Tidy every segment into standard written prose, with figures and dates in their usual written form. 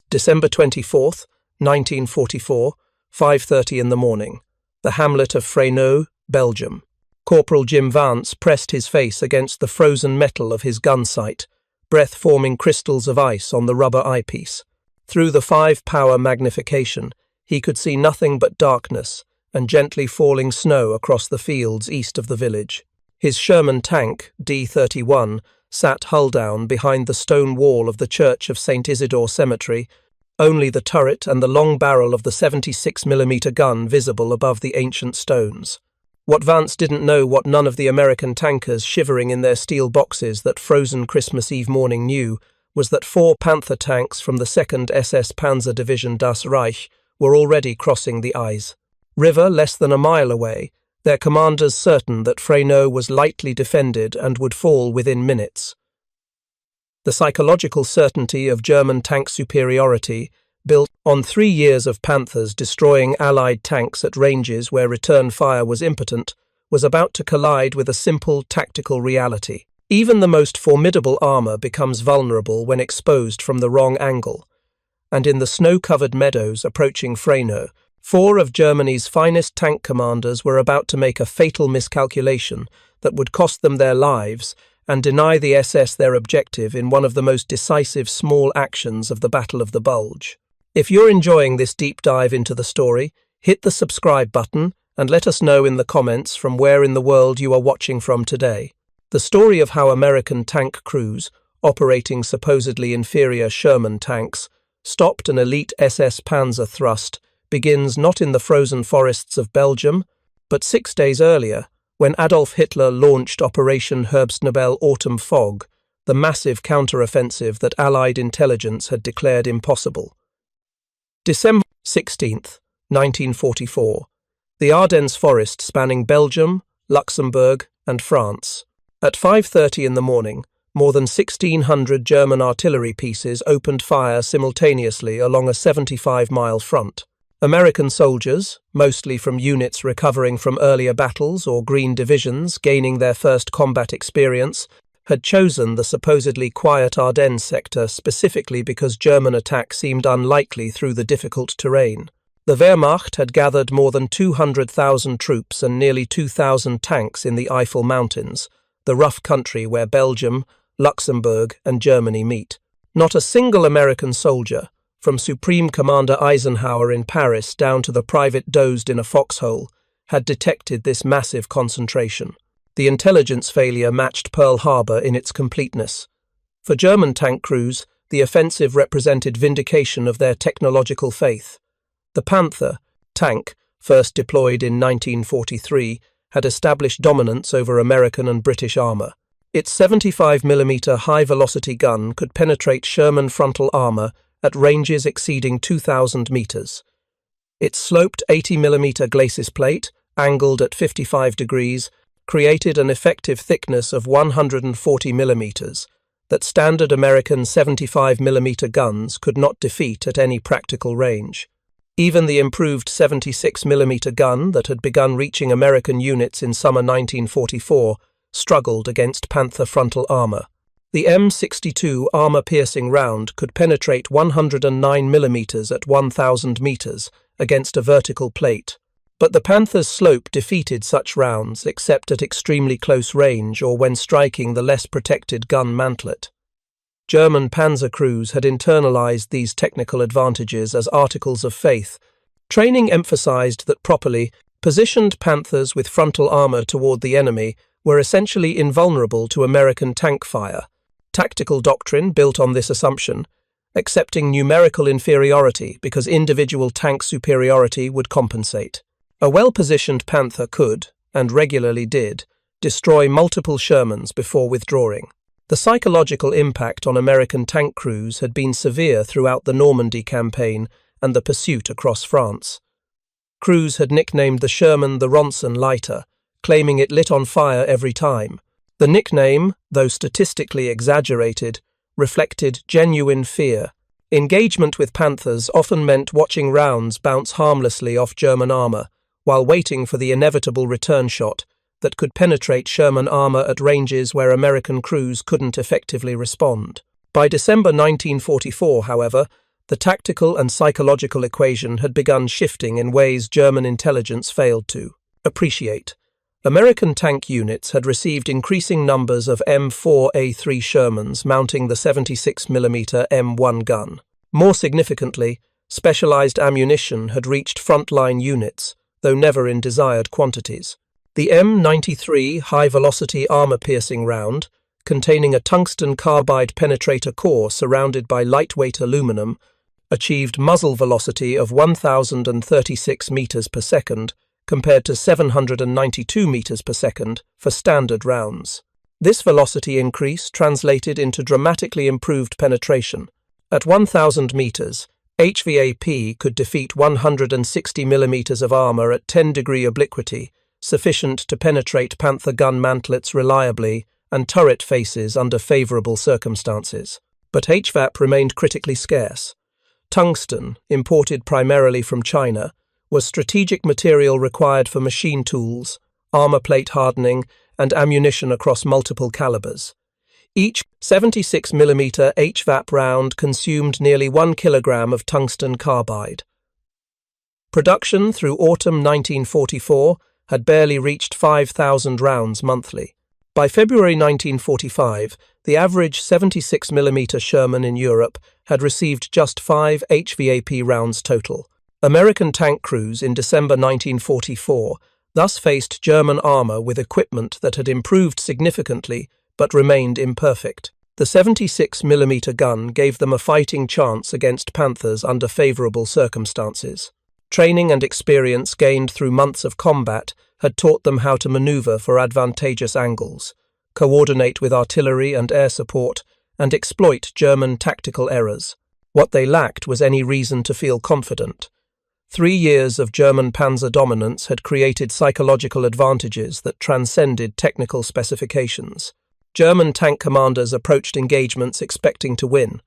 December 24th, 1944, 5:30 in the morning. The hamlet of Freyneux, Belgium. Corporal Jim Vance pressed his face against the frozen metal of his gun sight, breath forming crystals of ice on the rubber eyepiece. Through the 5-power magnification, he could see nothing but darkness and gently falling snow across the fields east of the village. His Sherman tank, D-31, sat hull down behind the stone wall of the Church of St. Isidore Cemetery, only the turret and the long barrel of the 76mm gun visible above the ancient stones. What Vance didn't know, what none of the American tankers shivering in their steel boxes that frozen Christmas Eve morning knew, was that 4 Panther tanks from the 2nd SS Panzer Division Das Reich were already crossing the Eis River less than a mile away, their commanders certain that Freyneux was lightly defended and would fall within minutes. The psychological certainty of German tank superiority, built on 3 years of Panthers destroying Allied tanks at ranges where return fire was impotent, was about to collide with a simple tactical reality. Even the most formidable armour becomes vulnerable when exposed from the wrong angle, and in the snow-covered meadows approaching Freyneux, 4 of Germany's finest tank commanders were about to make a fatal miscalculation that would cost them their lives and deny the SS their objective in one of the most decisive small actions of the Battle of the Bulge. If you're enjoying this deep dive into the story, hit the subscribe button and let us know in the comments from where in the world you are watching from today. The story of how American tank crews, operating supposedly inferior Sherman tanks, stopped an elite SS Panzer thrust begins not in the frozen forests of Belgium, but 6 days earlier, when Adolf Hitler launched Operation Herbstnebel Autumn Fog, the massive counter-offensive that Allied intelligence had declared impossible. December 16th, 1944. The Ardennes forest spanning Belgium, Luxembourg, and France. At 5:30 in the morning, more than 1,600 German artillery pieces opened fire simultaneously along a 75-mile front. American soldiers, mostly from units recovering from earlier battles or Green divisions gaining their first combat experience, had chosen the supposedly quiet Ardennes sector specifically because German attack seemed unlikely through the difficult terrain. The Wehrmacht had gathered more than 200,000 troops and nearly 2,000 tanks in the Eifel Mountains, the rough country where Belgium, Luxembourg, and Germany meet. Not a single American soldier, from Supreme Commander Eisenhower in Paris down to the private dozed in a foxhole, had detected this massive concentration. The intelligence failure matched Pearl Harbor in its completeness. For German tank crews, the offensive represented vindication of their technological faith. The Panther tank, first deployed in 1943, had established dominance over American and British armour. Its 75mm high-velocity gun could penetrate Sherman frontal armour at ranges exceeding 2,000 metres. Its sloped 80mm glacis plate, angled at 55 degrees, created an effective thickness of 140mm that standard American 75mm guns could not defeat at any practical range. Even the improved 76mm gun that had begun reaching American units in summer 1944 struggled against Panther frontal armour. The M62 armour-piercing round could penetrate 109mm at 1,000 metres against a vertical plate, but the Panther's slope defeated such rounds except at extremely close range or when striking the less protected gun mantlet. German panzer crews had internalized these technical advantages as articles of faith. Training emphasized that properly positioned Panthers with frontal armor toward the enemy were essentially invulnerable to American tank fire. Tactical doctrine built on this assumption, accepting numerical inferiority because individual tank superiority would compensate. A well-positioned Panther could, and regularly did, destroy multiple Shermans before withdrawing. The psychological impact on American tank crews had been severe throughout the Normandy campaign and the pursuit across France. Crews had nicknamed the Sherman the Ronson lighter, claiming it lit on fire every time. The nickname, though statistically exaggerated, reflected genuine fear. Engagement with Panthers often meant watching rounds bounce harmlessly off German armour, while waiting for the inevitable return shot that could penetrate Sherman armour at ranges where American crews couldn't effectively respond. By December 1944, however, the tactical and psychological equation had begun shifting in ways German intelligence failed to appreciate. American tank units had received increasing numbers of M4A3 Shermans mounting the 76mm M1 gun. More significantly, specialized ammunition had reached frontline units, though never in desired quantities. The M93 high-velocity armor-piercing round, containing a tungsten carbide penetrator core surrounded by lightweight aluminum, achieved muzzle velocity of 1,036 meters per second compared to 792 meters per second for standard rounds. This velocity increase translated into dramatically improved penetration. At 1,000 meters, HVAP could defeat 160 millimeters of armor at 10-degree obliquity, sufficient to penetrate Panther gun mantlets reliably and turret faces under favorable circumstances. But HVAP remained critically scarce. Tungsten, imported primarily from China, was strategic material required for machine tools, armor plate hardening, and ammunition across multiple calibers. Each 76mm HVAP round consumed nearly 1 kilogram of tungsten carbide. Production through autumn 1944 had barely reached 5,000 rounds monthly. By February 1945, the average 76mm Sherman in Europe had received just 5 HVAP rounds total. American tank crews in December 1944 thus faced German armor with equipment that had improved significantly but remained imperfect. The 76mm gun gave them a fighting chance against Panthers under favorable circumstances. Training and experience gained through months of combat had taught them how to maneuver for advantageous angles, coordinate with artillery and air support, and exploit German tactical errors. What they lacked was any reason to feel confident. 3 years of German panzer dominance had created psychological advantages that transcended technical specifications. German tank commanders approached engagements expecting to win.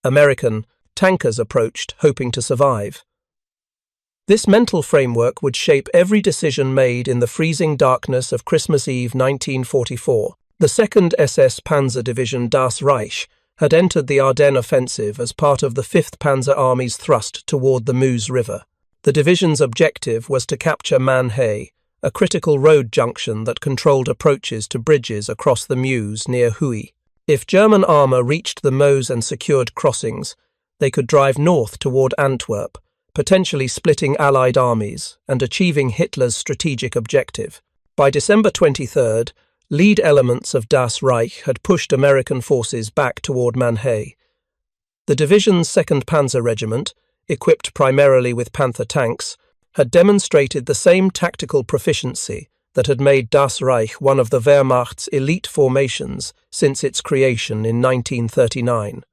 American tankers approached hoping to survive. This mental framework would shape every decision made in the freezing darkness of Christmas Eve 1944. The 2nd SS Panzer Division Das Reich had entered the Ardennes offensive as part of the 5th Panzer Army's thrust toward the Meuse River. The division's objective was to capture Mannheim, a critical road junction that controlled approaches to bridges across the Meuse near Huy. If German armor reached the Meuse and secured crossings, they could drive north toward Antwerp, potentially splitting Allied armies and achieving Hitler's strategic objective. By December 23rd, lead elements of Das Reich had pushed American forces back toward Mannheim. The division's 2nd Panzer Regiment, equipped primarily with Panther tanks, had demonstrated the same tactical proficiency that had made Das Reich one of the Wehrmacht's elite formations since its creation in 1939.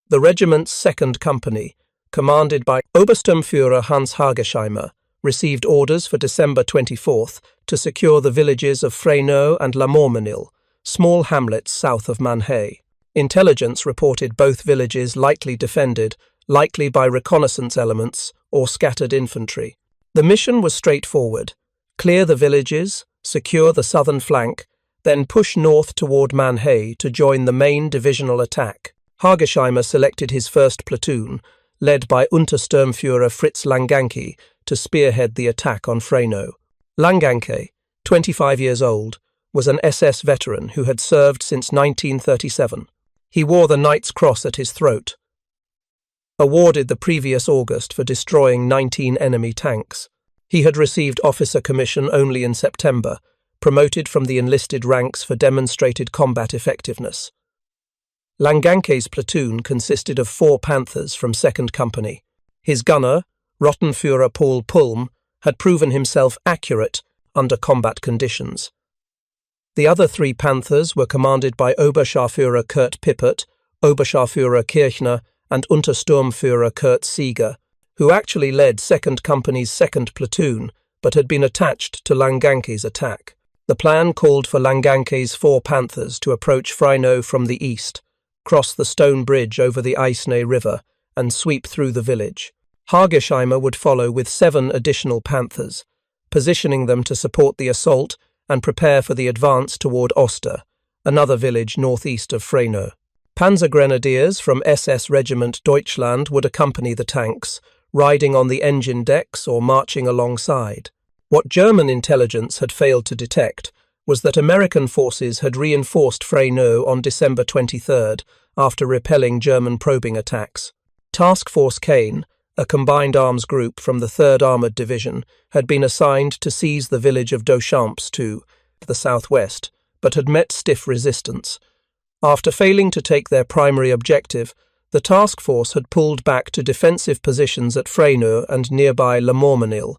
The regiment's 2nd Company, commanded by Obersturmführer Hans Hargesheimer, received orders for December 24th to secure the villages of Freyneux and La Mormenil, small hamlets south of Mannheim. Intelligence reported both villages lightly defended, likely by reconnaissance elements or scattered infantry. The mission was straightforward: clear the villages, secure the southern flank, then push north toward Mannheim to join the main divisional attack. Hargesheimer selected his 1st platoon, led by Untersturmführer Fritz Langanke, to spearhead the attack on Freyneux. Langanke, 25 years old, was an SS veteran who had served since 1937. He wore the Knight's Cross at his throat, awarded the previous August for destroying 19 enemy tanks. He had received officer commission only in September, promoted from the enlisted ranks for demonstrated combat effectiveness. Langanke's platoon consisted of 4 Panthers from 2nd Company. His gunner, Rottenführer Paul Pulm, had proven himself accurate under combat conditions. The other 3 Panthers were commanded by Oberscharführer Kurt Pippert, Oberscharführer Kirchner, and Untersturmführer Kurt Sieger, who actually led 2nd Company's 2nd Platoon, but had been attached to Langanke's attack. The plan called for Langanke's 4 Panthers to approach Freyneux from the east, cross the stone bridge over the Aisne River, and sweep through the village. Hargesheimer would follow with 7 additional Panthers, positioning them to support the assault and prepare for the advance toward Oster, another village northeast of Freyneux. Panzer grenadiers from SS Regiment Deutschland would accompany the tanks, riding on the engine decks or marching alongside. What German intelligence had failed to detect was that American forces had reinforced Freyneux on December 23rd after repelling German probing attacks. Task Force Kane, a combined arms group from the 3rd Armoured Division, had been assigned to seize the village of Dochamps to the southwest, but had met stiff resistance. After failing to take their primary objective, the task force had pulled back to defensive positions at Freyneux and nearby Le Mormenil.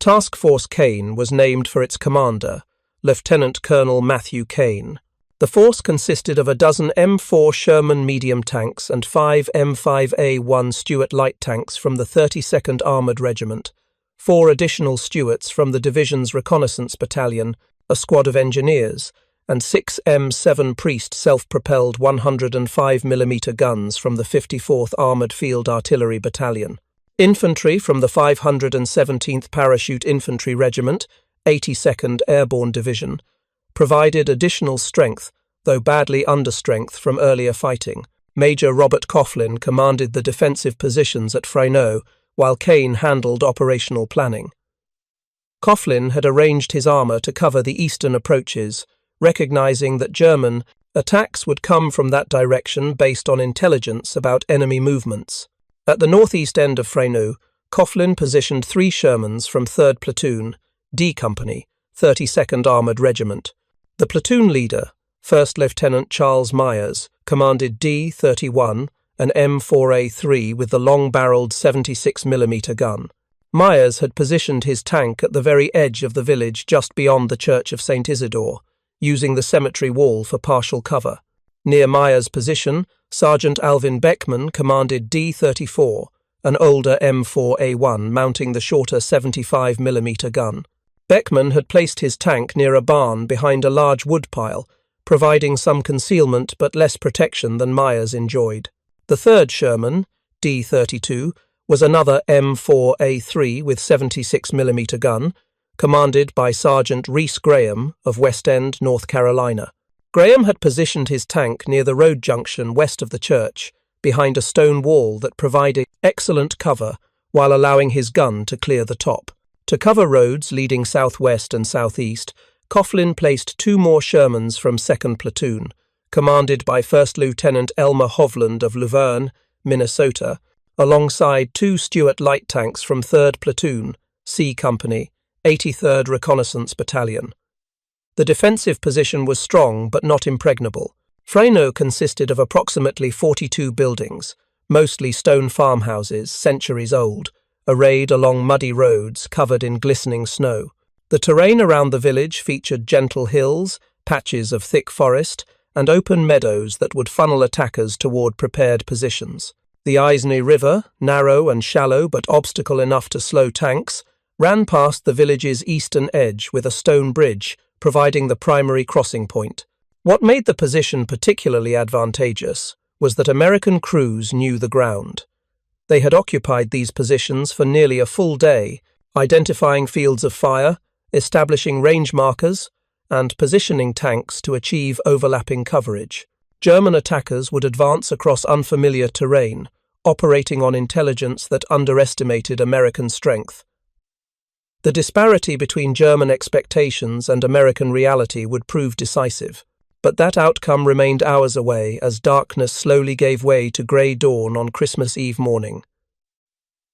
Task Force Kane was named for its commander, Lieutenant Colonel Matthew Kane. The force consisted of a dozen M4 Sherman medium tanks and 5 M5A1 Stuart light tanks from the 32nd Armoured Regiment, 4 additional Stuarts from the division's reconnaissance battalion, a squad of engineers, and 6 M7 Priest self-propelled 105mm guns from the 54th Armoured Field Artillery Battalion. Infantry from the 517th Parachute Infantry Regiment, 82nd Airborne Division, provided additional strength, though badly understrength from earlier fighting. Major Robert Coughlin commanded the defensive positions at Freyneux, while Kane handled operational planning. Coughlin had arranged his armour to cover the eastern approaches, recognizing that German attacks would come from that direction based on intelligence about enemy movements. At the northeast end of Freyneux, Coughlin positioned 3 Shermans from 3rd Platoon, D Company, 32nd Armoured Regiment. The platoon leader, 1st Lieutenant Charles Myers, commanded D-31, an M4A3 with the long-barreled 76mm gun. Myers had positioned his tank at the very edge of the village just beyond the Church of St. Isidore, using the cemetery wall for partial cover. Near Myers' position, Sergeant Alvin Beckman commanded D-34, an older M4A1 mounting the shorter 75mm gun. Beckman had placed his tank near a barn behind a large woodpile, providing some concealment but less protection than Myers enjoyed. The 3rd Sherman, D-32, was another M4A3 with 76mm gun, commanded by Sergeant Reese Graham of West End, North Carolina. Graham had positioned his tank near the road junction west of the church, behind a stone wall that provided excellent cover while allowing his gun to clear the top. To cover roads leading southwest and southeast, Coughlin placed 2 more Shermans from 2nd Platoon, commanded by 1st Lieutenant Elmer Hovland of Luverne, Minnesota, alongside 2 Stuart light tanks from 3rd Platoon, C Company, 83rd Reconnaissance Battalion. The defensive position was strong but not impregnable. Freyneux consisted of approximately 42 buildings, mostly stone farmhouses, centuries old, arrayed along muddy roads covered in glistening snow. The terrain around the village featured gentle hills, patches of thick forest, and open meadows that would funnel attackers toward prepared positions. The Aisne River, narrow and shallow but obstacle enough to slow tanks, ran past the village's eastern edge with a stone bridge, providing the primary crossing point. What made the position particularly advantageous was that American crews knew the ground. They had occupied these positions for nearly a full day, identifying fields of fire, establishing range markers, and positioning tanks to achieve overlapping coverage. German attackers would advance across unfamiliar terrain, operating on intelligence that underestimated American strength. The disparity between German expectations and American reality would prove decisive, but that outcome remained hours away as darkness slowly gave way to grey dawn on Christmas Eve morning.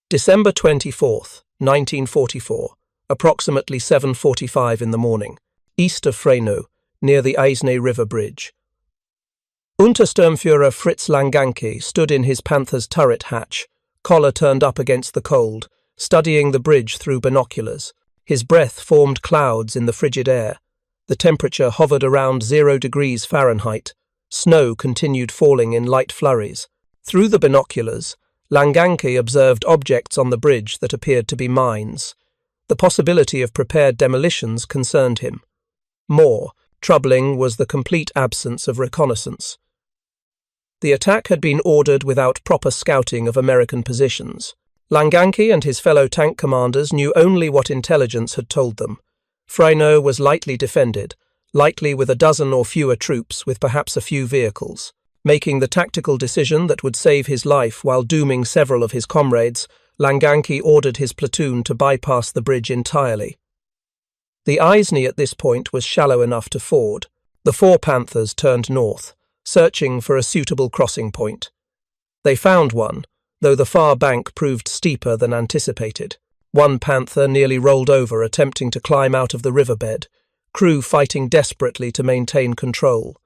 December 24th, 1944, approximately 7:45 in the morning, east of Freyneux, near the Aisne River Bridge. Untersturmführer Fritz Langanke stood in his Panther's turret hatch, collar turned up against the cold, studying the bridge through binoculars. His breath formed clouds in the frigid air. The temperature hovered around 0 degrees Fahrenheit. Snow continued falling in light flurries. Through the binoculars, Langanke observed objects on the bridge that appeared to be mines. The possibility of prepared demolitions concerned him. More troubling was the complete absence of reconnaissance. The attack had been ordered without proper scouting of American positions. Langanke and his fellow tank commanders knew only what intelligence had told them. Freyneux was lightly defended, likely with a dozen or fewer troops with perhaps a few vehicles. Making the tactical decision that would save his life while dooming several of his comrades, Langanke ordered his platoon to bypass the bridge entirely. The Aisne at this point was shallow enough to ford. The 4 Panthers turned north, searching for a suitable crossing point. They found one, though the far bank proved steeper than anticipated. One Panther nearly rolled over attempting to climb out of the riverbed, crew fighting desperately to maintain control.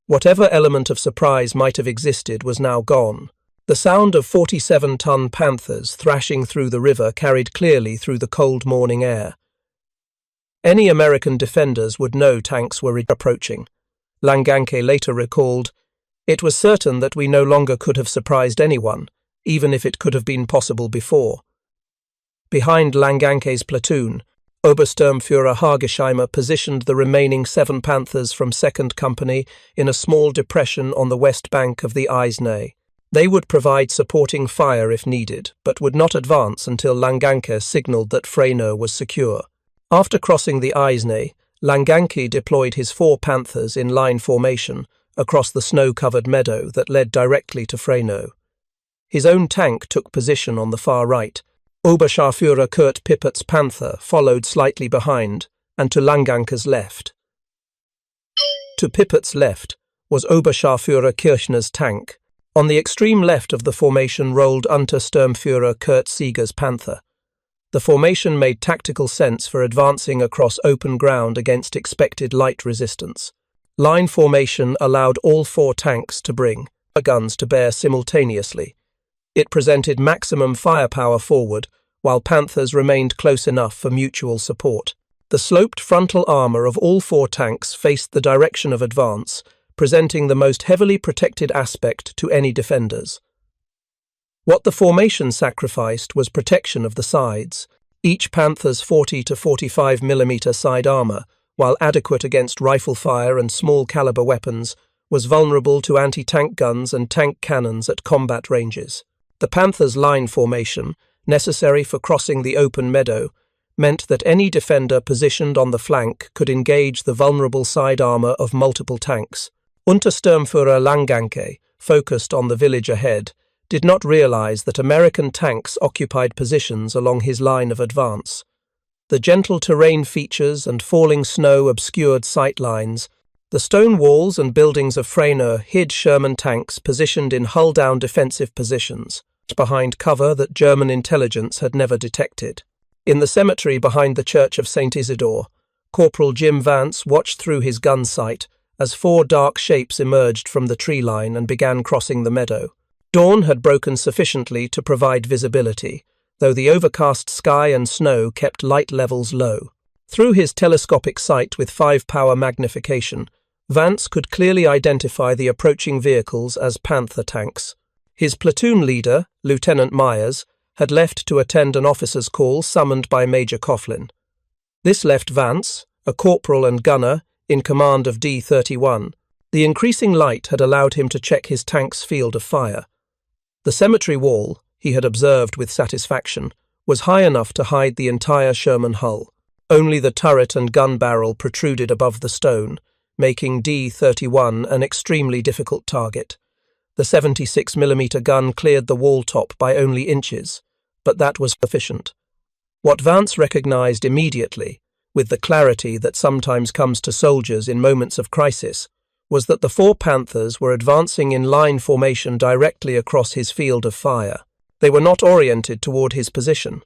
Whatever element of surprise might have existed was now gone. The sound of 47-ton Panthers thrashing through the river carried clearly through the cold morning air. Any American defenders would know tanks were approaching. Langanke later recalled, "It was certain that we no longer could have surprised anyone, even if it could have been possible before." Behind Langanke's platoon, Obersturmführer Hagesheimer positioned the remaining 7 Panthers from 2nd Company in a small depression on the west bank of the Aisne. They would provide supporting fire if needed, but would not advance until Langanke signalled that Freyneux was secure. After crossing the Aisne, Langanke deployed his 4 Panthers in line formation across the snow-covered meadow that led directly to Freyneux. His own tank took position on the far right. Oberscharführer Kurt Pippert's Panther followed slightly behind, and to Langanke's left. To Pippert's left was Oberscharführer Kirchner's tank. On the extreme left of the formation rolled Untersturmführer Kurt Seeger's Panther. The formation made tactical sense for advancing across open ground against expected light resistance. Line formation allowed all 4 tanks to bring guns to bear simultaneously. It presented maximum firepower forward, while Panthers remained close enough for mutual support. The sloped frontal armour of all 4 tanks faced the direction of advance, presenting the most heavily protected aspect to any defenders. What the formation sacrificed was protection of the sides. Each Panther's 40 to 45 mm side armour, while adequate against rifle fire and small caliber weapons, was vulnerable to anti-tank guns and tank cannons at combat ranges. The Panthers' line formation, necessary for crossing the open meadow, meant that any defender positioned on the flank could engage the vulnerable side armour of multiple tanks. Untersturmführer Langanke, focused on the village ahead, did not realize that American tanks occupied positions along his line of advance. The gentle terrain features and falling snow obscured sight lines. The stone walls and buildings of Freyneux hid Sherman tanks positioned in hull-down defensive positions, behind cover that German intelligence had never detected. In the cemetery behind the church of St. Isidore, Corporal Jim Vance watched through his gun sight as 4 dark shapes emerged from the tree line and began crossing the meadow. Dawn had broken sufficiently to provide visibility, though the overcast sky and snow kept light levels low. Through his telescopic sight with 5-power magnification, Vance could clearly identify the approaching vehicles as Panther tanks. His platoon leader, Lieutenant Myers, had left to attend an officer's call summoned by Major Coughlin. This left Vance, a corporal and gunner, in command of D-31. The increasing light had allowed him to check his tank's field of fire. The cemetery wall, he had observed with satisfaction, was high enough to hide the entire Sherman hull. Only the turret and gun barrel protruded above the stone, making D-31 an extremely difficult target. The 76mm gun cleared the wall top by only inches, but that was sufficient. What Vance recognized immediately, with the clarity that sometimes comes to soldiers in moments of crisis, was that the 4 Panthers were advancing in line formation directly across his field of fire. They were not oriented toward his position.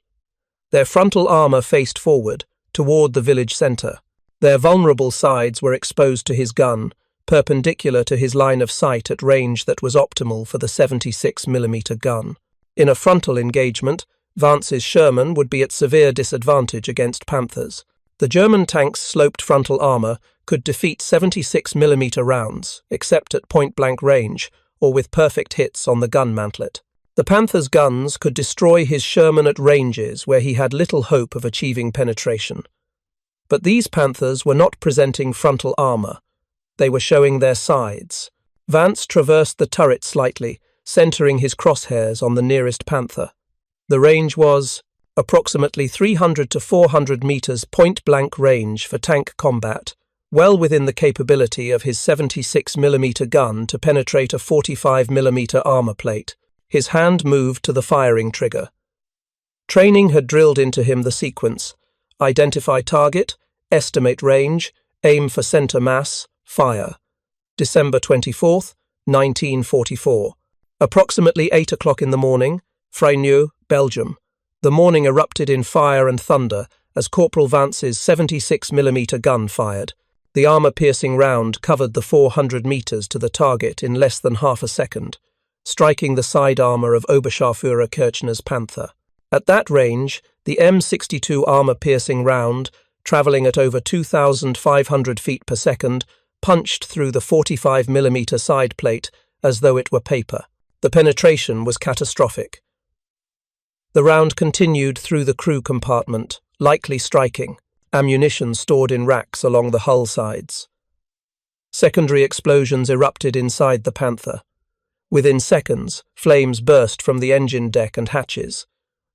Their frontal armour faced forward, toward the village centre. Their vulnerable sides were exposed to his gun, perpendicular to his line of sight at range that was optimal for the 76mm gun. In a frontal engagement, Vance's Sherman would be at severe disadvantage against Panthers. The German tank's sloped frontal armour could defeat 76mm rounds, except at point-blank range or with perfect hits on the gun mantlet. The Panther's guns could destroy his Sherman at ranges where he had little hope of achieving penetration. But these Panthers were not presenting frontal armour. They were showing their sides. Vance traversed the turret slightly, centering his crosshairs on the nearest Panther. The range was approximately 300 to 400 meters point-blank range for tank combat, well within the capability of his 76mm gun to penetrate a 45mm armor plate. His hand moved to the firing trigger. Training had drilled into him the sequence: identify target, estimate range, aim for center mass, fire. December 24th, 1944. Approximately 8 o'clock in the morning, Freyneux, Belgium. The morning erupted in fire and thunder as Corporal Vance's 76mm gun fired. The armor-piercing round covered the 400 meters to the target in less than half a second, striking the side armor of Oberscharführer Kirchner's Panther. At that range, the M62 armor-piercing round, travelling at over 2,500 feet per second, punched through the 45mm side plate as though it were paper. The penetration was catastrophic. The round continued through the crew compartment, likely striking ammunition stored in racks along the hull sides. Secondary explosions erupted inside the Panther. Within seconds, flames burst from the engine deck and hatches.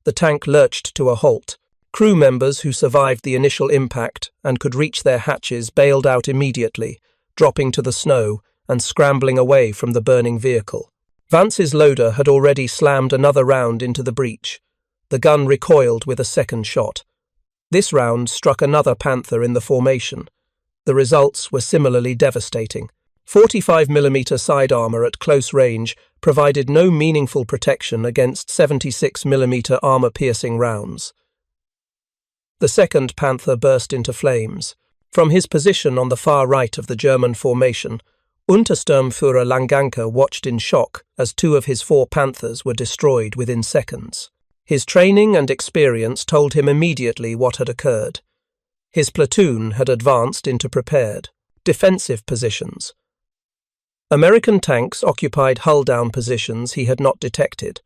The tank lurched to a halt. Crew members who survived the initial impact and could reach their hatches bailed out immediately, dropping to the snow and scrambling away from the burning vehicle. Vance's loader had already slammed another round into the breech. The gun recoiled with a second shot. This round struck another Panther in the formation. The results were similarly devastating. 45mm side armor at close range provided no meaningful protection against 76mm armor-piercing rounds. The second Panther burst into flames. From his position on the far right of the German formation, Untersturmführer Langanke watched in shock as 2 of his 4 Panthers were destroyed within seconds. His training and experience told him immediately what had occurred. His platoon had advanced into prepared, defensive positions. American tanks occupied hull-down positions he had not detected.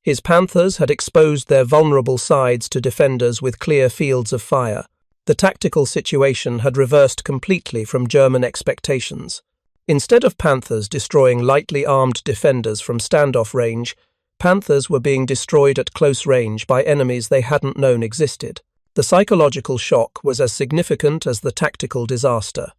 His Panthers had exposed their vulnerable sides to defenders with clear fields of fire. The tactical situation had reversed completely from German expectations. Instead of Panthers destroying lightly armed defenders from standoff range, Panthers were being destroyed at close range by enemies they hadn't known existed. The psychological shock was as significant as the tactical disaster.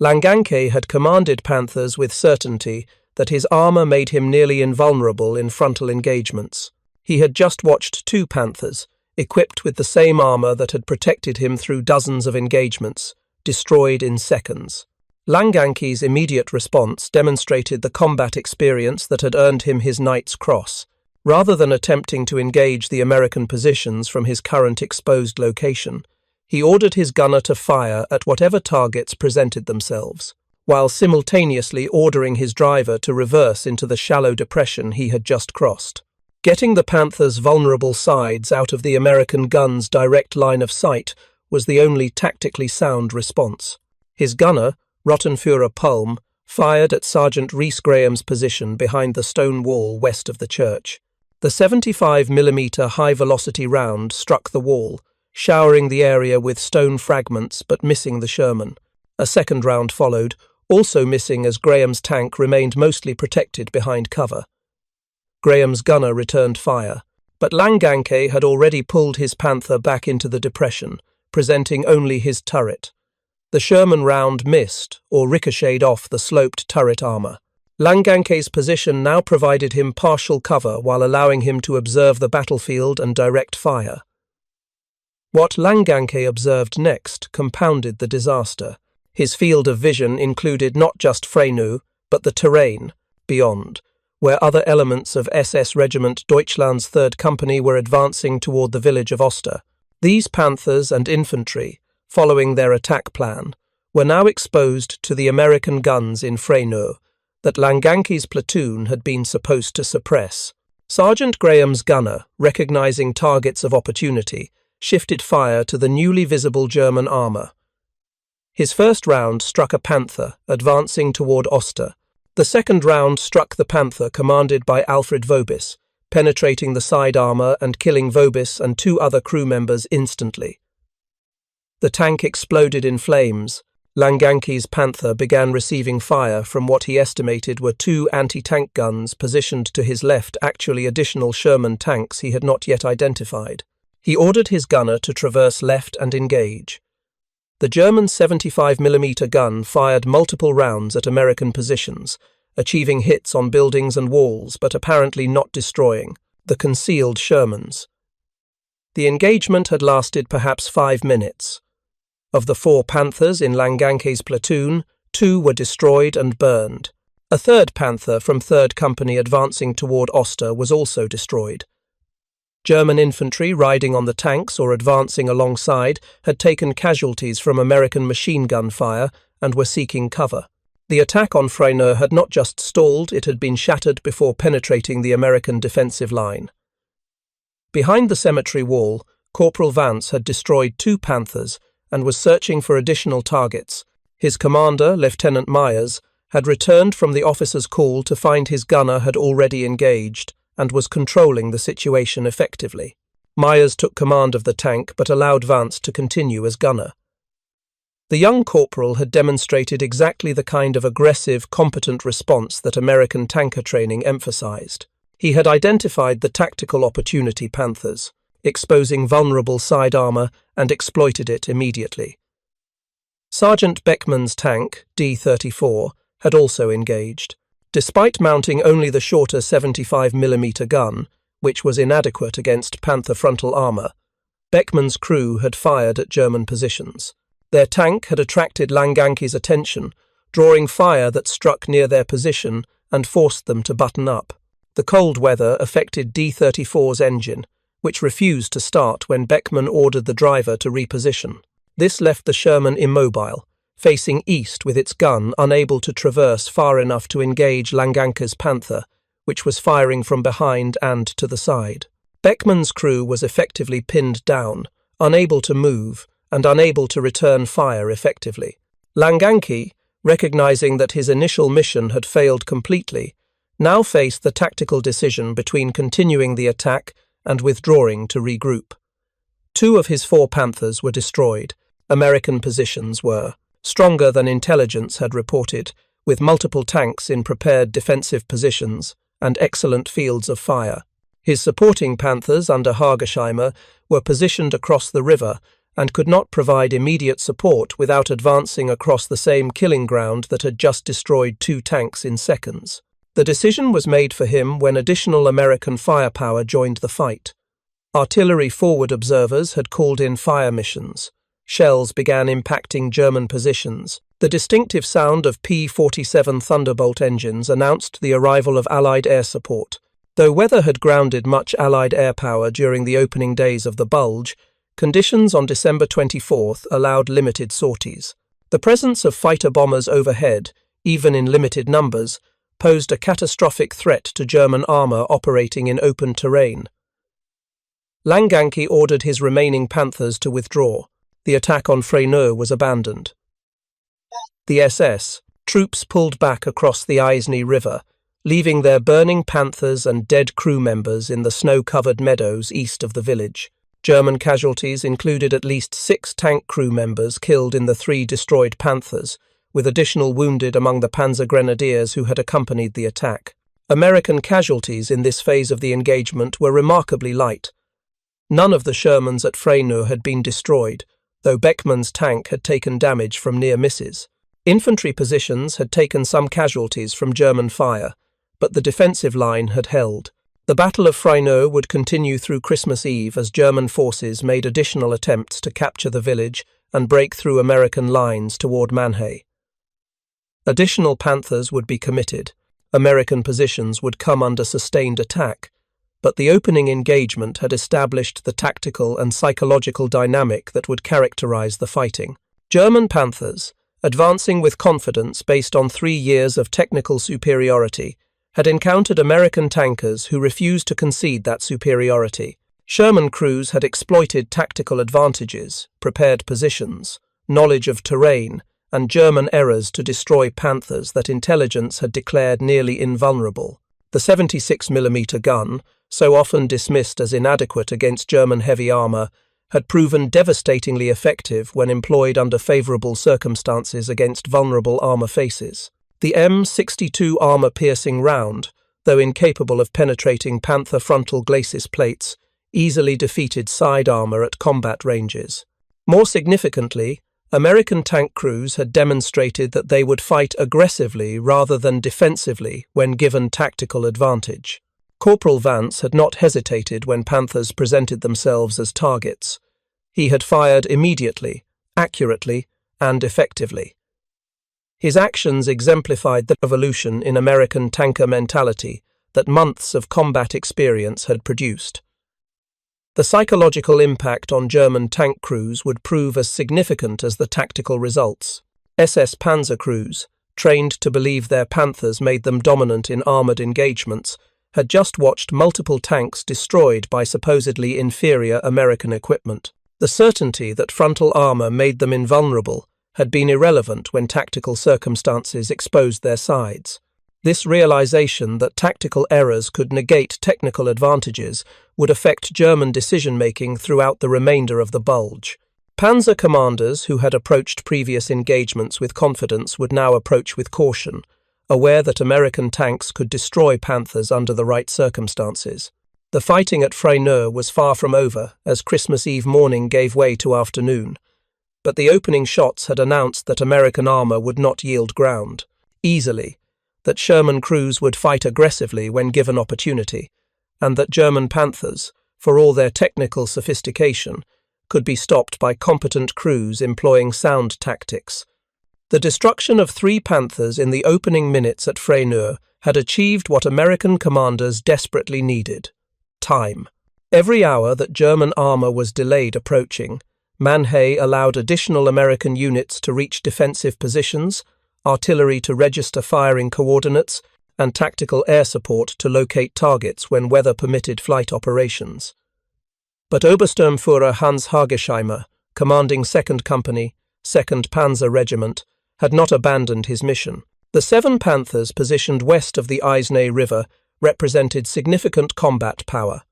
Langanke had commanded Panthers with certainty that his armor made him nearly invulnerable in frontal engagements. He had just watched 2 Panthers, equipped with the same armor that had protected him through dozens of engagements, destroyed in seconds. Langanke's immediate response demonstrated the combat experience that had earned him his Knight's Cross. Rather than attempting to engage the American positions from his current exposed location, he ordered his gunner to fire at whatever targets presented themselves, while simultaneously ordering his driver to reverse into the shallow depression he had just crossed. Getting the Panther's vulnerable sides out of the American gun's direct line of sight was the only tactically sound response. His gunner, Rottenführer Palm, fired at Sergeant Rhys Graham's position behind the stone wall west of the church. The 75mm high-velocity round struck the wall, showering the area with stone fragments but missing the Sherman. A second round followed, also missing as Graham's tank remained mostly protected behind cover. Graham's gunner returned fire, but Langanke had already pulled his Panther back into the depression, presenting only his turret. The Sherman round missed or ricocheted off the sloped turret armor. Langanke's position now provided him partial cover while allowing him to observe the battlefield and direct fire. What Langanke observed next compounded the disaster. His field of vision included not just Freyneux, but the terrain beyond, where other elements of SS Regiment Deutschland's 3rd Company were advancing toward the village of Oster. These Panthers and infantry, following their attack plan, were now exposed to the American guns in Freyneux that Langanke's platoon had been supposed to suppress. Sergeant Graham's gunner, recognizing targets of opportunity, shifted fire to the newly visible German armor. His first round struck a Panther, advancing toward Oster. The second round struck the Panther commanded by Alfred Vobis, penetrating the side armor and killing Vobis and 2 other crew members instantly. The tank exploded in flames. Langanke's Panther began receiving fire from what he estimated were 2 anti-tank guns positioned to his left, actually additional Sherman tanks he had not yet identified. He ordered his gunner to traverse left and engage. The German 75mm gun fired multiple rounds at American positions, achieving hits on buildings and walls but apparently not destroying the concealed Shermans. The engagement had lasted perhaps 5 minutes. Of the 4 Panthers in Langanke's platoon, 2 were destroyed and burned. A 3rd Panther from 3rd Company advancing toward Oster was also destroyed. German infantry riding on the tanks or advancing alongside had taken casualties from American machine gun fire and were seeking cover. The attack on Freyneux had not just stalled, it had been shattered before penetrating the American defensive line. Behind the cemetery wall, Corporal Vance had destroyed 2 Panthers and was searching for additional targets. His commander, Lieutenant Myers, had returned from the officer's call to find his gunner had already engaged and was controlling the situation effectively. Myers took command of the tank but allowed Vance to continue as gunner. The young corporal had demonstrated exactly the kind of aggressive, competent response that American tanker training emphasized. He had identified the tactical opportunity Panthers, exposing vulnerable side armor, and exploited it immediately. Sergeant Beckman's tank, D-34, had also engaged. Despite mounting only the shorter 75mm gun, which was inadequate against Panther frontal armor, Beckman's crew had fired at German positions. Their tank had attracted Langanke's attention, drawing fire that struck near their position and forced them to button up. The cold weather affected D-34's engine, which refused to start when Beckman ordered the driver to reposition. This left the Sherman immobile, facing east with its gun unable to traverse far enough to engage Langanke's Panther, which was firing from behind and to the side. Beckman's crew was effectively pinned down, unable to move, and unable to return fire effectively. Langanke, recognizing that his initial mission had failed completely, now faced the tactical decision between continuing the attack and withdrawing to regroup. 2 of his 4 Panthers were destroyed. American positions were stronger than intelligence had reported, with multiple tanks in prepared defensive positions and excellent fields of fire. His supporting Panthers under Hargesheimer were positioned across the river and could not provide immediate support without advancing across the same killing ground that had just destroyed 2 tanks in seconds. The decision was made for him when additional American firepower joined the fight. Artillery forward observers had called in fire missions. Shells began impacting German positions. The distinctive sound of P-47 Thunderbolt engines announced the arrival of Allied air support. Though weather had grounded much Allied air power during the opening days of the Bulge, conditions on December 24th allowed limited sorties. The presence of fighter bombers overhead, even in limited numbers, posed a catastrophic threat to German armor operating in open terrain. Langanke ordered his remaining Panthers to withdraw. The attack on Freyneux was abandoned. The SS troops pulled back across the Aisne River, leaving their burning Panthers and dead crew members in the snow-covered meadows east of the village. German casualties included at least 6 tank crew members killed in the 3 destroyed Panthers, with additional wounded among the Panzer grenadiers who had accompanied the attack. American casualties in this phase of the engagement were remarkably light. None of the Shermans at Freyneux had been destroyed, though Beckman's tank had taken damage from near misses. Infantry positions had taken some casualties from German fire, but the defensive line had held. The Battle of Freyneux would continue through Christmas Eve as German forces made additional attempts to capture the village and break through American lines toward Mannheim. Additional Panthers would be committed. American positions would come under sustained attack, but the opening engagement had established the tactical and psychological dynamic that would characterize the fighting. German Panthers, advancing with confidence based on 3 years of technical superiority, had encountered American tankers who refused to concede that superiority. Sherman crews had exploited tactical advantages, prepared positions, knowledge of terrain, and German errors to destroy Panthers that intelligence had declared nearly invulnerable. The 76mm gun, so often dismissed as inadequate against German heavy armor, had proven devastatingly effective when employed under favorable circumstances against vulnerable armor faces. The M62 armor-piercing round, though incapable of penetrating Panther frontal glacis plates, easily defeated side armor at combat ranges. More significantly, American tank crews had demonstrated that they would fight aggressively rather than defensively when given tactical advantage. Corporal Vance had not hesitated when Panthers presented themselves as targets. He had fired immediately, accurately, and effectively. His actions exemplified the evolution in American tanker mentality that months of combat experience had produced. The psychological impact on German tank crews would prove as significant as the tactical results. SS Panzer crews, trained to believe their Panthers made them dominant in armoured engagements, had just watched multiple tanks destroyed by supposedly inferior American equipment. The certainty that frontal armour made them invulnerable had been irrelevant when tactical circumstances exposed their sides. This realization that tactical errors could negate technical advantages would affect German decision-making throughout the remainder of the Bulge. Panzer commanders who had approached previous engagements with confidence would now approach with caution, aware that American tanks could destroy Panthers under the right circumstances. The fighting at Freyneux was far from over as Christmas Eve morning gave way to afternoon, but the opening shots had announced that American armour would not yield ground easily, that Sherman crews would fight aggressively when given opportunity, and that German Panthers, for all their technical sophistication, could be stopped by competent crews employing sound tactics. The destruction of 3 Panthers in the opening minutes at Freyneux had achieved what American commanders desperately needed: time. Every hour that German armour was delayed approaching, Manhay allowed additional American units to reach defensive positions, artillery to register firing coordinates, and tactical air support to locate targets when weather permitted flight operations. But Obersturmführer Hans Hargesheimer, commanding 2nd Company, 2nd Panzer Regiment, had not abandoned his mission. The 7 Panthers positioned west of the Aisne River represented significant combat power.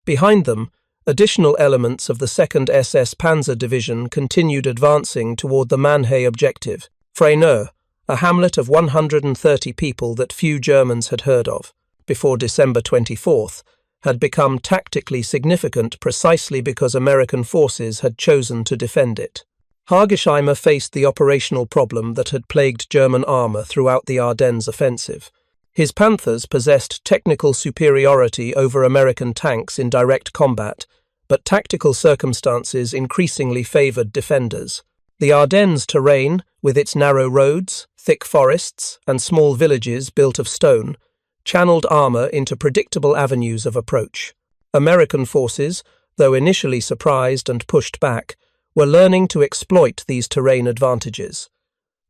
Behind them, additional elements of the 2nd SS Panzer Division continued advancing toward the Manhay objective. Freyneux, a hamlet of 130 people that few Germans had heard of, before December 24th, had become tactically significant precisely because American forces had chosen to defend it. Hargesheimer faced the operational problem that had plagued German armour throughout the Ardennes offensive. His Panthers possessed technical superiority over American tanks in direct combat, but tactical circumstances increasingly favoured defenders. The Ardennes terrain, with its narrow roads, thick forests, and small villages built of stone, channeled armour into predictable avenues of approach. American forces, though initially surprised and pushed back, were learning to exploit these terrain advantages.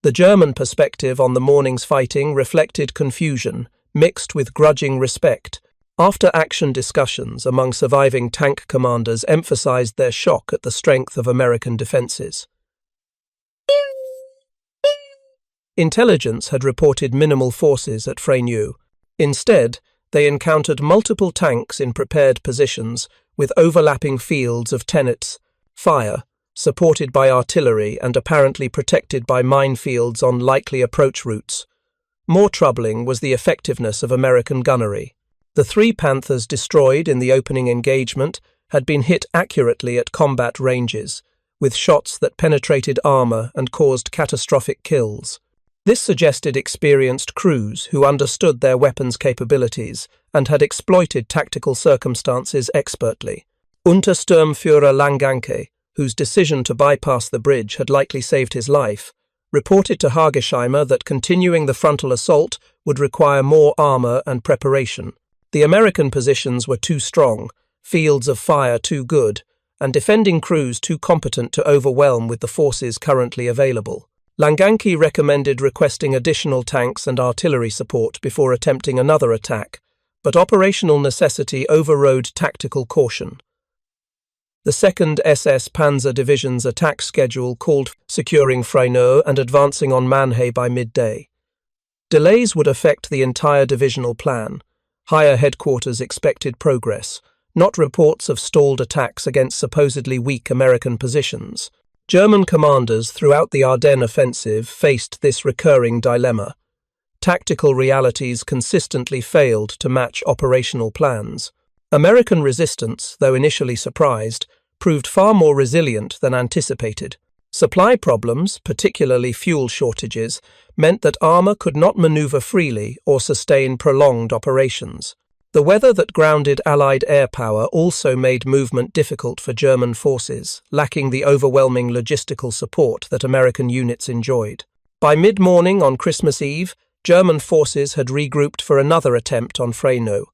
The German perspective on the morning's fighting reflected confusion, mixed with grudging respect. After-action discussions among surviving tank commanders emphasized their shock at the strength of American defenses. Intelligence had reported minimal forces at Freyneux. Instead, they encountered multiple tanks in prepared positions with overlapping fields of tenets, fire, supported by artillery and apparently protected by minefields on likely approach routes. More troubling was the effectiveness of American gunnery. The 3 Panthers destroyed in the opening engagement had been hit accurately at combat ranges, with shots that penetrated armour and caused catastrophic kills. This suggested experienced crews who understood their weapons' capabilities and had exploited tactical circumstances expertly. Untersturmführer Langanke, whose decision to bypass the bridge had likely saved his life, reported to Hargesheimer that continuing the frontal assault would require more armour and preparation. The American positions were too strong, fields of fire too good, and defending crews too competent to overwhelm with the forces currently available. Langanke recommended requesting additional tanks and artillery support before attempting another attack, but operational necessity overrode tactical caution. The 2nd SS Panzer Division's attack schedule called for securing Freyneux and advancing on Manhay by midday. Delays would affect the entire divisional plan. Higher headquarters expected progress, not reports of stalled attacks against supposedly weak American positions. German commanders throughout the Ardennes offensive faced this recurring dilemma. Tactical realities consistently failed to match operational plans. American resistance, though initially surprised, proved far more resilient than anticipated. Supply problems, particularly fuel shortages, meant that armour could not manoeuvre freely or sustain prolonged operations. The weather that grounded Allied air power also made movement difficult for German forces, lacking the overwhelming logistical support that American units enjoyed. By mid-morning on Christmas Eve, German forces had regrouped for another attempt on Freyneux.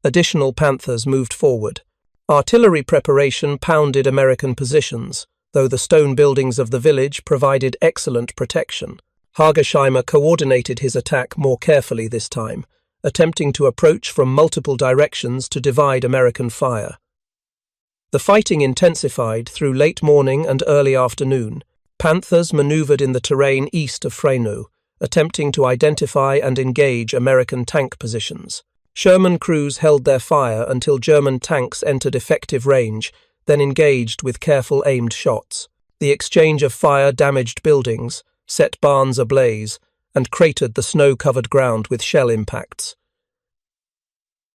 Additional Panthers moved forward. Artillery preparation pounded American positions, though the stone buildings of the village provided excellent protection. Hargesheimer coordinated his attack more carefully this time, attempting to approach from multiple directions to divide American fire. The fighting intensified through late morning and early afternoon. Panthers maneuvered in the terrain east of Freyneux, attempting to identify and engage American tank positions. Sherman crews held their fire until German tanks entered effective range, then engaged with careful aimed shots. The exchange of fire damaged buildings, set barns ablaze, and cratered the snow-covered ground with shell impacts.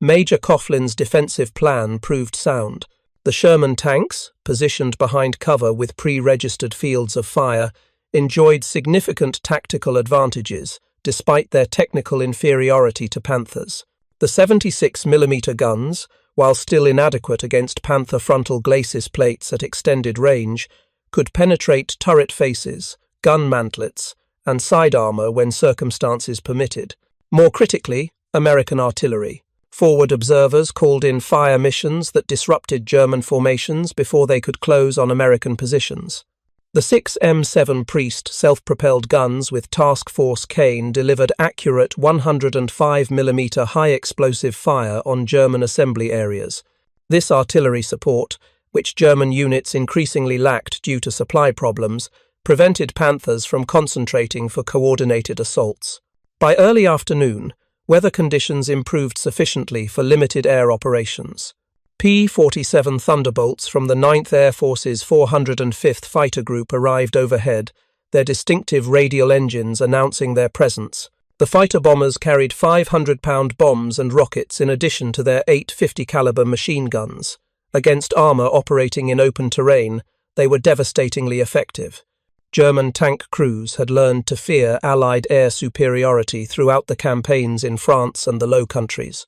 Major Coughlin's defensive plan proved sound. The Sherman tanks, positioned behind cover with pre-registered fields of fire, enjoyed significant tactical advantages, despite their technical inferiority to Panthers. The 76mm guns, while still inadequate against Panther frontal glacis plates at extended range, could penetrate turret faces, gun mantlets, and side armour when circumstances permitted. More critically, American artillery. Forward observers called in fire missions that disrupted German formations before they could close on American positions. The 6 M7 Priest self-propelled guns with Task Force Kane delivered accurate 105mm high-explosive fire on German assembly areas. This artillery support, which German units increasingly lacked due to supply problems, prevented Panthers from concentrating for coordinated assaults. By early afternoon, weather conditions improved sufficiently for limited air operations. P-47 Thunderbolts from the 9th Air Force's 405th Fighter Group arrived overhead, their distinctive radial engines announcing their presence. The fighter bombers carried 500-pound bombs and rockets in addition to their 850 caliber machine guns. Against armour operating in open terrain, they were devastatingly effective. German tank crews had learned to fear Allied air superiority throughout the campaigns in France and the Low Countries.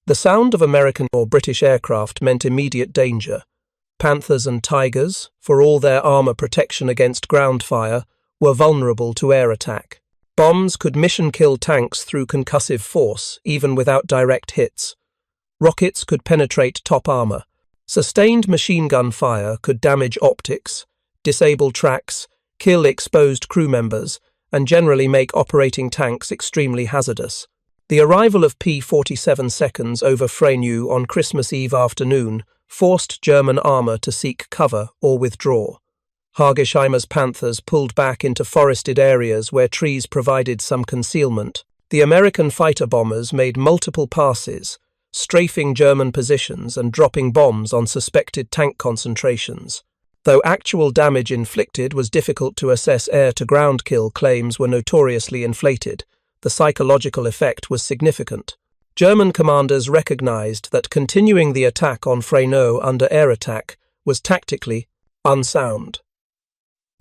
The sound of American or British aircraft meant immediate danger. Panthers and Tigers, for all their armour protection against ground fire, were vulnerable to air attack. Bombs could mission-kill tanks through concussive force, even without direct hits. Rockets could penetrate top armour. Sustained machine gun fire could damage optics, disable tracks, kill exposed crew members, and generally make operating tanks extremely hazardous. The arrival of P-47 seconds over Freyneux on Christmas Eve afternoon forced German armour to seek cover or withdraw. Hargesheimer's Panthers pulled back into forested areas where trees provided some concealment. The American fighter bombers made multiple passes, strafing German positions and dropping bombs on suspected tank concentrations. Though actual damage inflicted was difficult to assess, air-to-ground kill claims were notoriously inflated. The psychological effect was significant. German commanders recognized that continuing the attack on Freyneux under air attack was tactically unsound.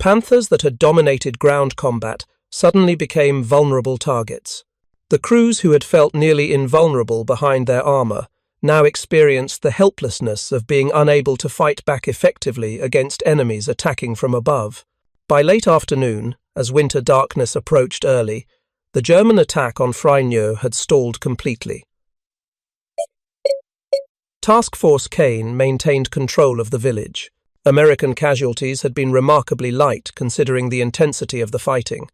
Panthers that had dominated ground combat suddenly became vulnerable targets. The crews who had felt nearly invulnerable behind their armour now experienced the helplessness of being unable to fight back effectively against enemies attacking from above. By late afternoon, as winter darkness approached early, the German attack on Freyneux had stalled completely. Task Force Kane maintained control of the village. American casualties had been remarkably light considering the intensity of the fighting.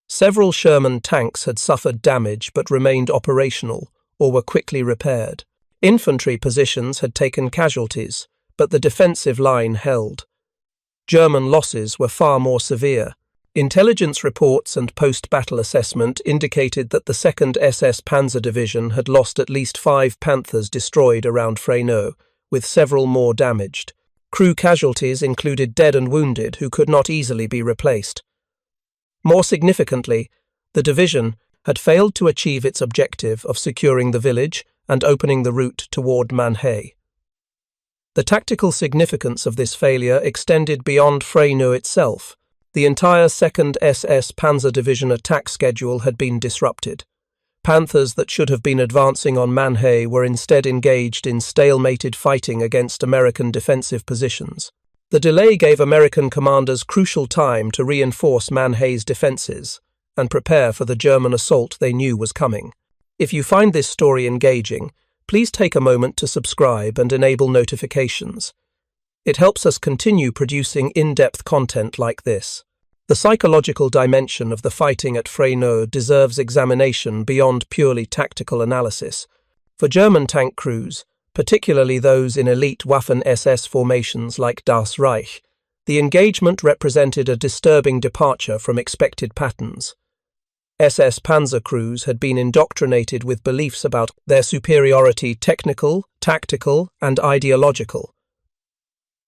Several Sherman tanks had suffered damage but remained operational, or were quickly repaired. Infantry positions had taken casualties, but the defensive line held. German losses were far more severe. Intelligence reports and post-battle assessment indicated that the 2nd SS Panzer Division had lost at least 5 Panthers destroyed around Freyneux, with several more damaged. Crew casualties included dead and wounded who could not easily be replaced. More significantly, the division had failed to achieve its objective of securing the village and opening the route toward Mannheim. The tactical significance of this failure extended beyond Freyneux itself. The entire 2nd SS Panzer Division attack schedule had been disrupted. Panthers that should have been advancing on Mannheim were instead engaged in stalemated fighting against American defensive positions. The delay gave American commanders crucial time to reinforce Mannheim's defenses and prepare for the German assault they knew was coming. If you find this story engaging, please take a moment to subscribe and enable notifications. It helps us continue producing in-depth content like this. The psychological dimension of the fighting at Freyneux deserves examination beyond purely tactical analysis. For German tank crews, particularly those in elite Waffen-SS formations like Das Reich, the engagement represented a disturbing departure from expected patterns. SS Panzer crews had been indoctrinated with beliefs about their superiority technical, tactical, and ideological.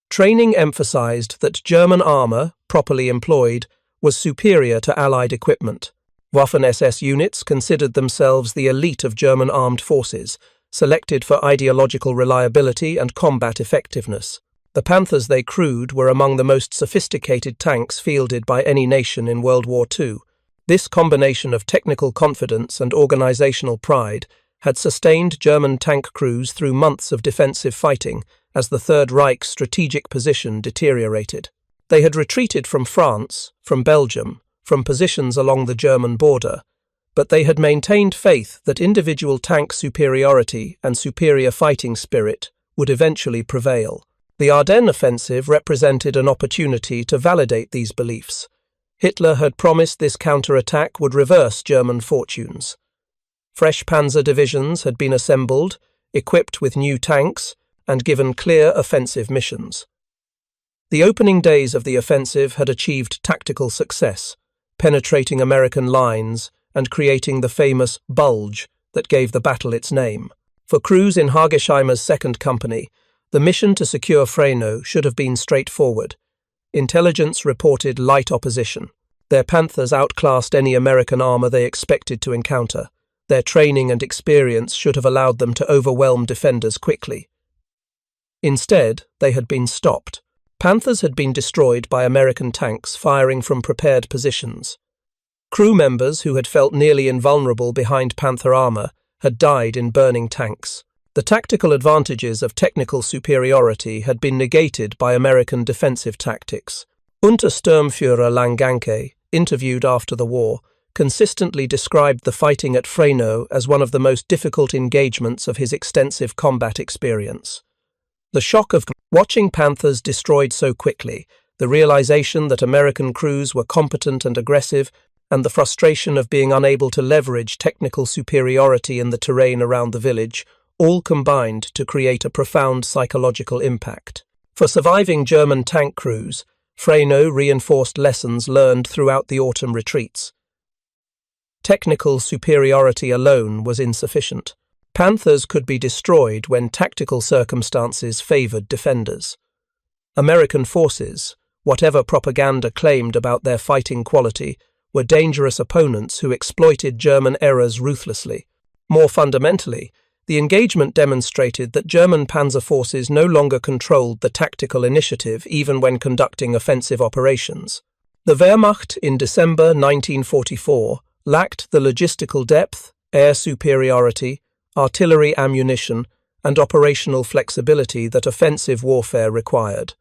Training emphasized that German armor, properly employed, was superior to Allied equipment. Waffen-SS units considered themselves the elite of German armed forces, selected for ideological reliability and combat effectiveness. The Panthers they crewed were among the most sophisticated tanks fielded by any nation in World War II. This combination of technical confidence and organizational pride had sustained German tank crews through months of defensive fighting as the Third Reich's strategic position deteriorated. They had retreated from France, from Belgium, from positions along the German border, but they had maintained faith that individual tank superiority and superior fighting spirit would eventually prevail. The Ardennes offensive represented an opportunity to validate these beliefs. Hitler had promised this counterattack would reverse German fortunes. Fresh panzer divisions had been assembled, equipped with new tanks, and given clear offensive missions. The opening days of the offensive had achieved tactical success, penetrating American lines and creating the famous bulge that gave the battle its name. For crews in Hargesheimer's 2nd Company, the mission to secure Freyneux should have been straightforward. Intelligence reported light opposition. Their Panthers outclassed any American armor they expected to encounter. Their training and experience should have allowed them to overwhelm defenders quickly. Instead, they had been stopped. Panthers had been destroyed by American tanks firing from prepared positions. Crew members who had felt nearly invulnerable behind Panther armor had died in burning tanks. The tactical advantages of technical superiority had been negated by American defensive tactics. Untersturmführer Langanke, interviewed after the war, consistently described the fighting at Freyneux as one of the most difficult engagements of his extensive combat experience. The shock of watching Panthers destroyed so quickly, the realization that American crews were competent and aggressive, and the frustration of being unable to leverage technical superiority in the terrain around the village all combined to create a profound psychological impact. For surviving German tank crews, Freyneux reinforced lessons learned throughout the autumn retreats. Technical superiority alone was insufficient. Panthers could be destroyed when tactical circumstances favored defenders. American forces, whatever propaganda claimed about their fighting quality, were dangerous opponents who exploited German errors ruthlessly. More fundamentally, the engagement demonstrated that German panzer forces no longer controlled the tactical initiative even when conducting offensive operations. The Wehrmacht in December 1944 lacked the logistical depth, air superiority, artillery ammunition, and operational flexibility that offensive warfare required.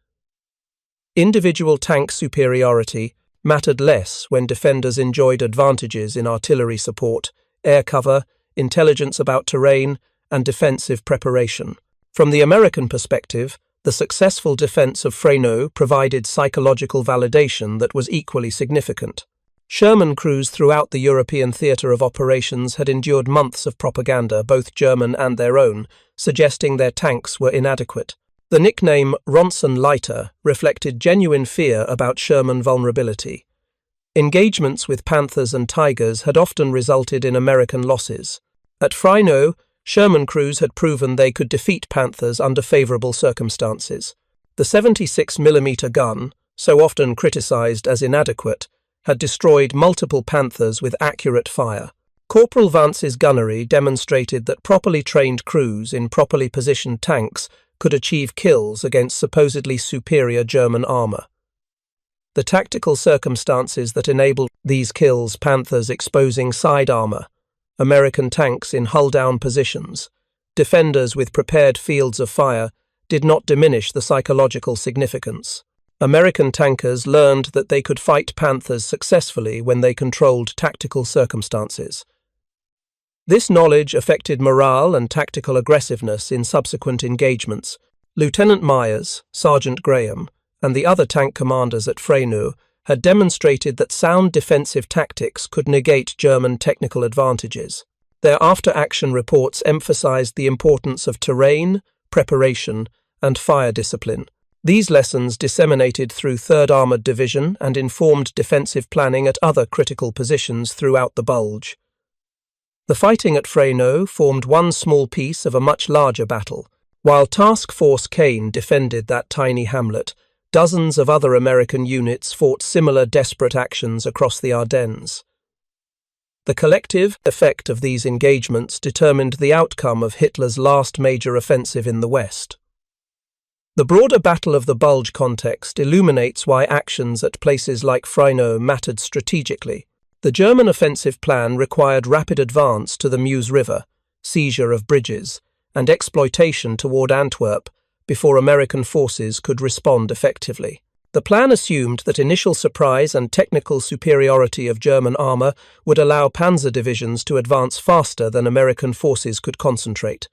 Individual tank superiority mattered less when defenders enjoyed advantages in artillery support, air cover, intelligence about terrain, and defensive preparation. From the American perspective, the successful defense of Freyneux provided psychological validation that was equally significant. Sherman crews throughout the European theatre of operations had endured months of propaganda, both German and their own, suggesting their tanks were inadequate. The nickname Ronson-Leiter reflected genuine fear about Sherman vulnerability. Engagements with Panthers and Tigers had often resulted in American losses. At Freyneux, Sherman crews had proven they could defeat Panthers under favourable circumstances. The 76mm gun, so often criticised as inadequate, had destroyed multiple Panthers with accurate fire. Corporal Vance's gunnery demonstrated that properly trained crews in properly positioned tanks could achieve kills against supposedly superior German armour. The tactical circumstances that enabled these kills, Panthers exposing side armour, American tanks in hull-down positions, defenders with prepared fields of fire, did not diminish the psychological significance. American tankers learned that they could fight Panthers successfully when they controlled tactical circumstances. This knowledge affected morale and tactical aggressiveness in subsequent engagements. Lieutenant Myers, Sergeant Graham, and the other tank commanders at Freyneux had demonstrated that sound defensive tactics could negate German technical advantages. Their after-action reports emphasized the importance of terrain, preparation, and fire discipline. These lessons disseminated through 3rd Armoured Division and informed defensive planning at other critical positions throughout the Bulge. The fighting at Freyneux formed one small piece of a much larger battle. While Task Force Kane defended that tiny hamlet, dozens of other American units fought similar desperate actions across the Ardennes. The collective effect of these engagements determined the outcome of Hitler's last major offensive in the West. The broader Battle of the Bulge context illuminates why actions at places like Freyneux mattered strategically. The German offensive plan required rapid advance to the Meuse River, seizure of bridges, and exploitation toward Antwerp before American forces could respond effectively. The plan assumed that initial surprise and technical superiority of German armour would allow panzer divisions to advance faster than American forces could concentrate.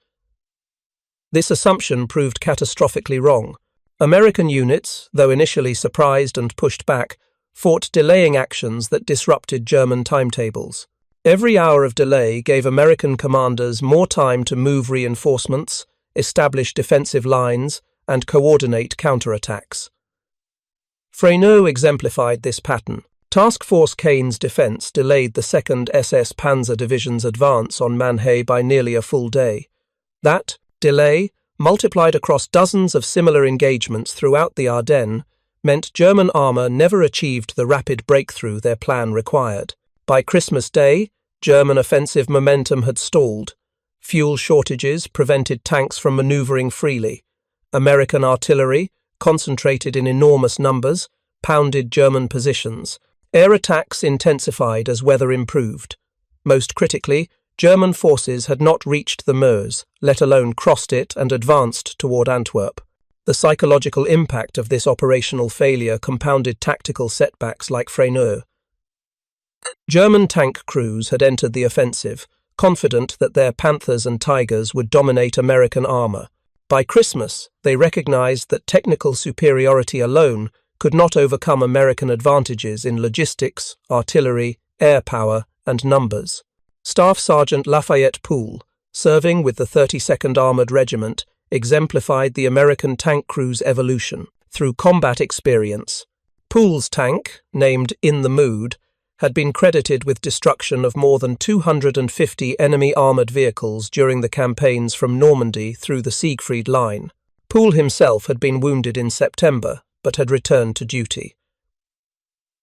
This assumption proved catastrophically wrong. American units, though initially surprised and pushed back, fought delaying actions that disrupted German timetables. Every hour of delay gave American commanders more time to move reinforcements, establish defensive lines, and coordinate counterattacks. Freyneux exemplified this pattern. Task Force Kane's defense delayed the 2nd SS Panzer Division's advance on Mannheim by nearly a full day. That delay, multiplied across dozens of similar engagements throughout the Ardennes, meant German armour never achieved the rapid breakthrough their plan required. By Christmas Day, German offensive momentum had stalled. Fuel shortages prevented tanks from manoeuvring freely. American artillery, concentrated in enormous numbers, pounded German positions. Air attacks intensified as weather improved. Most critically, German forces had not reached the Meuse, let alone crossed it and advanced toward Antwerp. The psychological impact of this operational failure compounded tactical setbacks like Freyneux. German tank crews had entered the offensive, confident that their Panthers and Tigers would dominate American armour. By Christmas, they recognized that technical superiority alone could not overcome American advantages in logistics, artillery, air power, and numbers. Staff Sergeant Lafayette Poole, serving with the 32nd Armoured Regiment, exemplified the American tank crew's evolution through combat experience. Poole's tank, named In the Mood, had been credited with destruction of more than 250 enemy armoured vehicles during the campaigns from Normandy through the Siegfried Line. Poole himself had been wounded in September, but had returned to duty.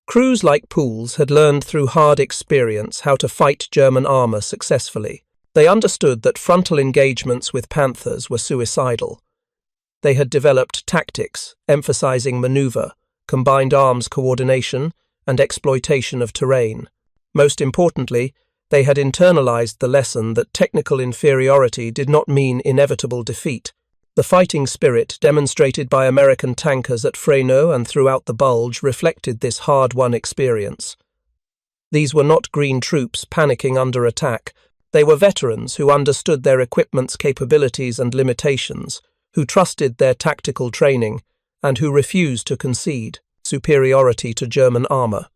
Crews like Poole's had learned through hard experience how to fight German armour successfully. They understood that frontal engagements with Panthers were suicidal. They had developed tactics, emphasizing maneuver, combined arms coordination, and exploitation of terrain. Most importantly, they had internalized the lesson that technical inferiority did not mean inevitable defeat. The fighting spirit demonstrated by American tankers at Freyneux and throughout the Bulge reflected this hard-won experience. These were not green troops panicking under attack. They were veterans who understood their equipment's capabilities and limitations, who trusted their tactical training, and who refused to concede superiority to German armour.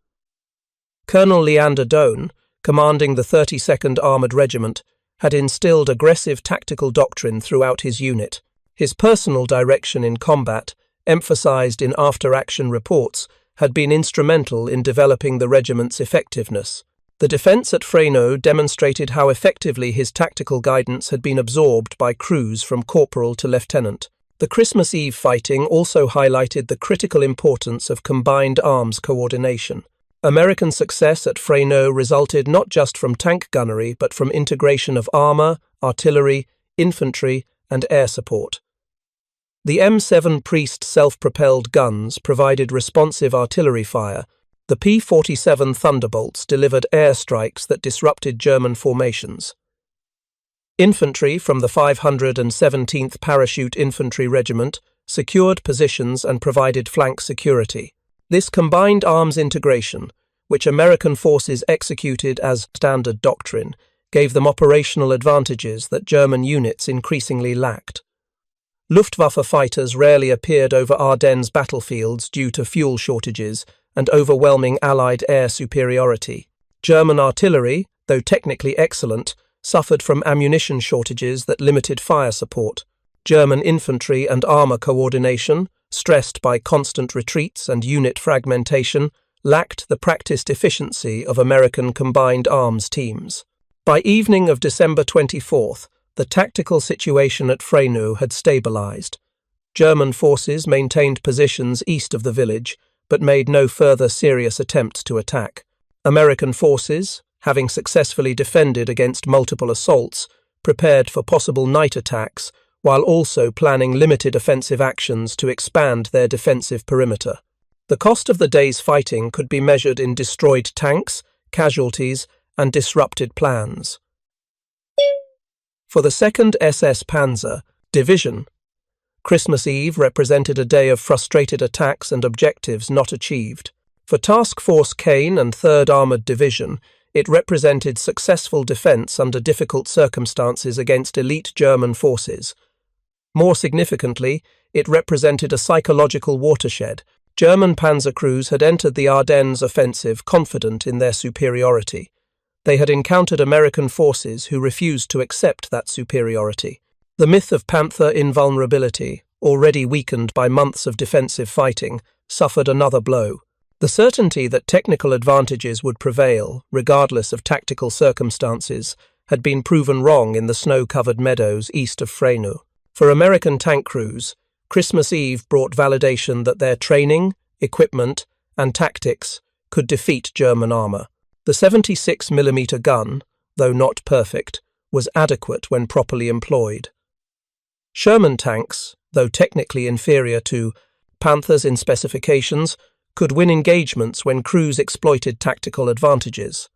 Colonel Leander Doane, commanding the 32nd Armoured Regiment, had instilled aggressive tactical doctrine throughout his unit. His personal direction in combat, emphasized in after-action reports, had been instrumental in developing the regiment's effectiveness. The defence at Freyneux demonstrated how effectively his tactical guidance had been absorbed by crews from corporal to lieutenant. The Christmas Eve fighting also highlighted the critical importance of combined arms coordination. American success at Freyneux resulted not just from tank gunnery but from integration of armor, artillery, infantry, and air support. The M7 Priest self-propelled guns provided responsive artillery fire. The P-47 Thunderbolts delivered air strikes that disrupted German formations. Infantry from the 517th Parachute Infantry Regiment secured positions and provided flank security. This combined arms integration, which American forces executed as standard doctrine, gave them operational advantages that German units increasingly lacked. Luftwaffe fighters rarely appeared over Ardennes battlefields due to fuel shortages and overwhelming Allied air superiority. German artillery, though technically excellent, suffered from ammunition shortages that limited fire support. German infantry and armor coordination, stressed by constant retreats and unit fragmentation, lacked the practiced efficiency of American combined arms teams. By evening of December 24th, the tactical situation at Freyneux had stabilized. German forces maintained positions east of the village, but made no further serious attempt to attack. American forces, having successfully defended against multiple assaults, prepared for possible night attacks, while also planning limited offensive actions to expand their defensive perimeter. The cost of the day's fighting could be measured in destroyed tanks, casualties, and disrupted plans. For the 2nd SS Panzer Division, Christmas Eve represented a day of frustrated attacks and objectives not achieved. For Task Force Kane and 3rd Armoured Division, it represented successful defence under difficult circumstances against elite German forces. More significantly, it represented a psychological watershed. German panzer crews had entered the Ardennes offensive confident in their superiority. They had encountered American forces who refused to accept that superiority. The myth of Panther invulnerability, already weakened by months of defensive fighting, suffered another blow. The certainty that technical advantages would prevail, regardless of tactical circumstances, had been proven wrong in the snow-covered meadows east of Freyneux. For American tank crews, Christmas Eve brought validation that their training, equipment, and tactics could defeat German armor. The 76mm gun, though not perfect, was adequate when properly employed. Sherman tanks, though technically inferior to Panthers in specifications, could win engagements when crews exploited tactical advantages.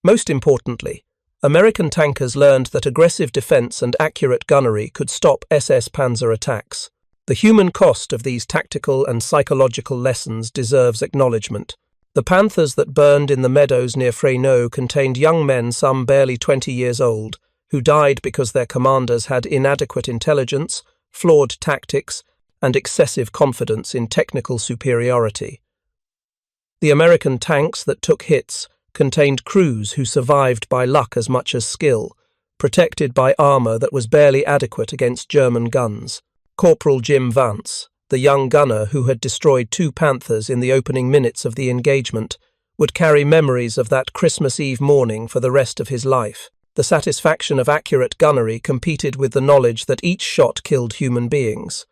Most importantly, American tankers learned that aggressive defense and accurate gunnery could stop SS Panzer attacks. The human cost of these tactical and psychological lessons deserves acknowledgement. The Panthers that burned in the meadows near Freyneux contained young men some barely 20 years old, who died because their commanders had inadequate intelligence, flawed tactics, and excessive confidence in technical superiority. The American tanks that took hits contained crews who survived by luck as much as skill, protected by armor that was barely adequate against German guns. Corporal Jim Vance, the young gunner who had destroyed 2 Panthers in the opening minutes of the engagement, would carry memories of that Christmas Eve morning for the rest of his life. The satisfaction of accurate gunnery competed with the knowledge that each shot killed human beings.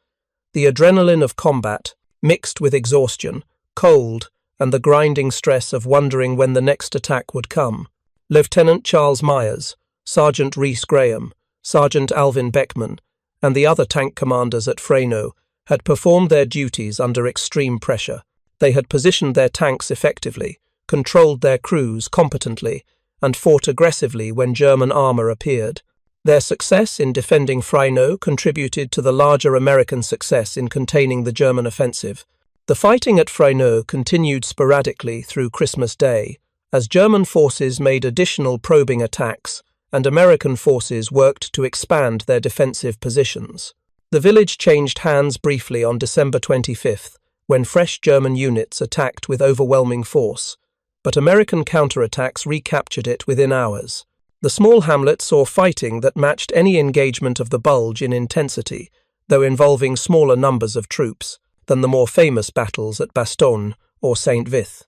The adrenaline of combat, mixed with exhaustion, cold, and the grinding stress of wondering when the next attack would come. Lieutenant Charles Myers, Sergeant Rhys Graham, Sergeant Alvin Beckman, and the other tank commanders at Freyneux had performed their duties under extreme pressure. They had positioned their tanks effectively, controlled their crews competently, and fought aggressively when German armor appeared. Their success in defending Freyneux contributed to the larger American success in containing the German offensive. The fighting at Freyneux continued sporadically through Christmas Day, as German forces made additional probing attacks and American forces worked to expand their defensive positions. The village changed hands briefly on December 25th, when fresh German units attacked with overwhelming force, but American counterattacks recaptured it within hours. The small hamlet saw fighting that matched any engagement of the Bulge in intensity, though involving smaller numbers of troops, than the more famous battles at Bastogne or St. Vith.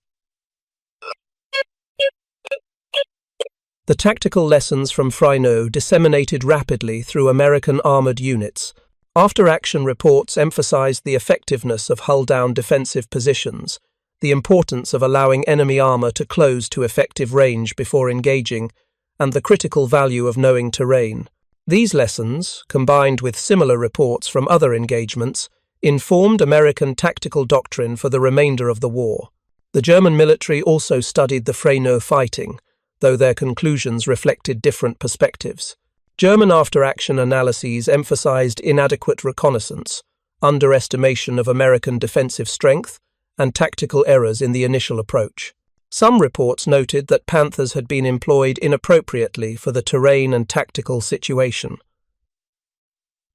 The tactical lessons from Freyneux disseminated rapidly through American armoured units. After-action reports emphasized the effectiveness of hull-down defensive positions the importance of allowing enemy armor to close to effective range before engaging, and the critical value of knowing terrain. These lessons, combined with similar reports from other engagements, informed American tactical doctrine for the remainder of the war. The German military also studied the Freyneux fighting, though their conclusions reflected different perspectives. German after-action analyses emphasized inadequate reconnaissance, underestimation of American defensive strength, and tactical errors in the initial approach. Some reports noted that Panthers had been employed inappropriately for the terrain and tactical situation.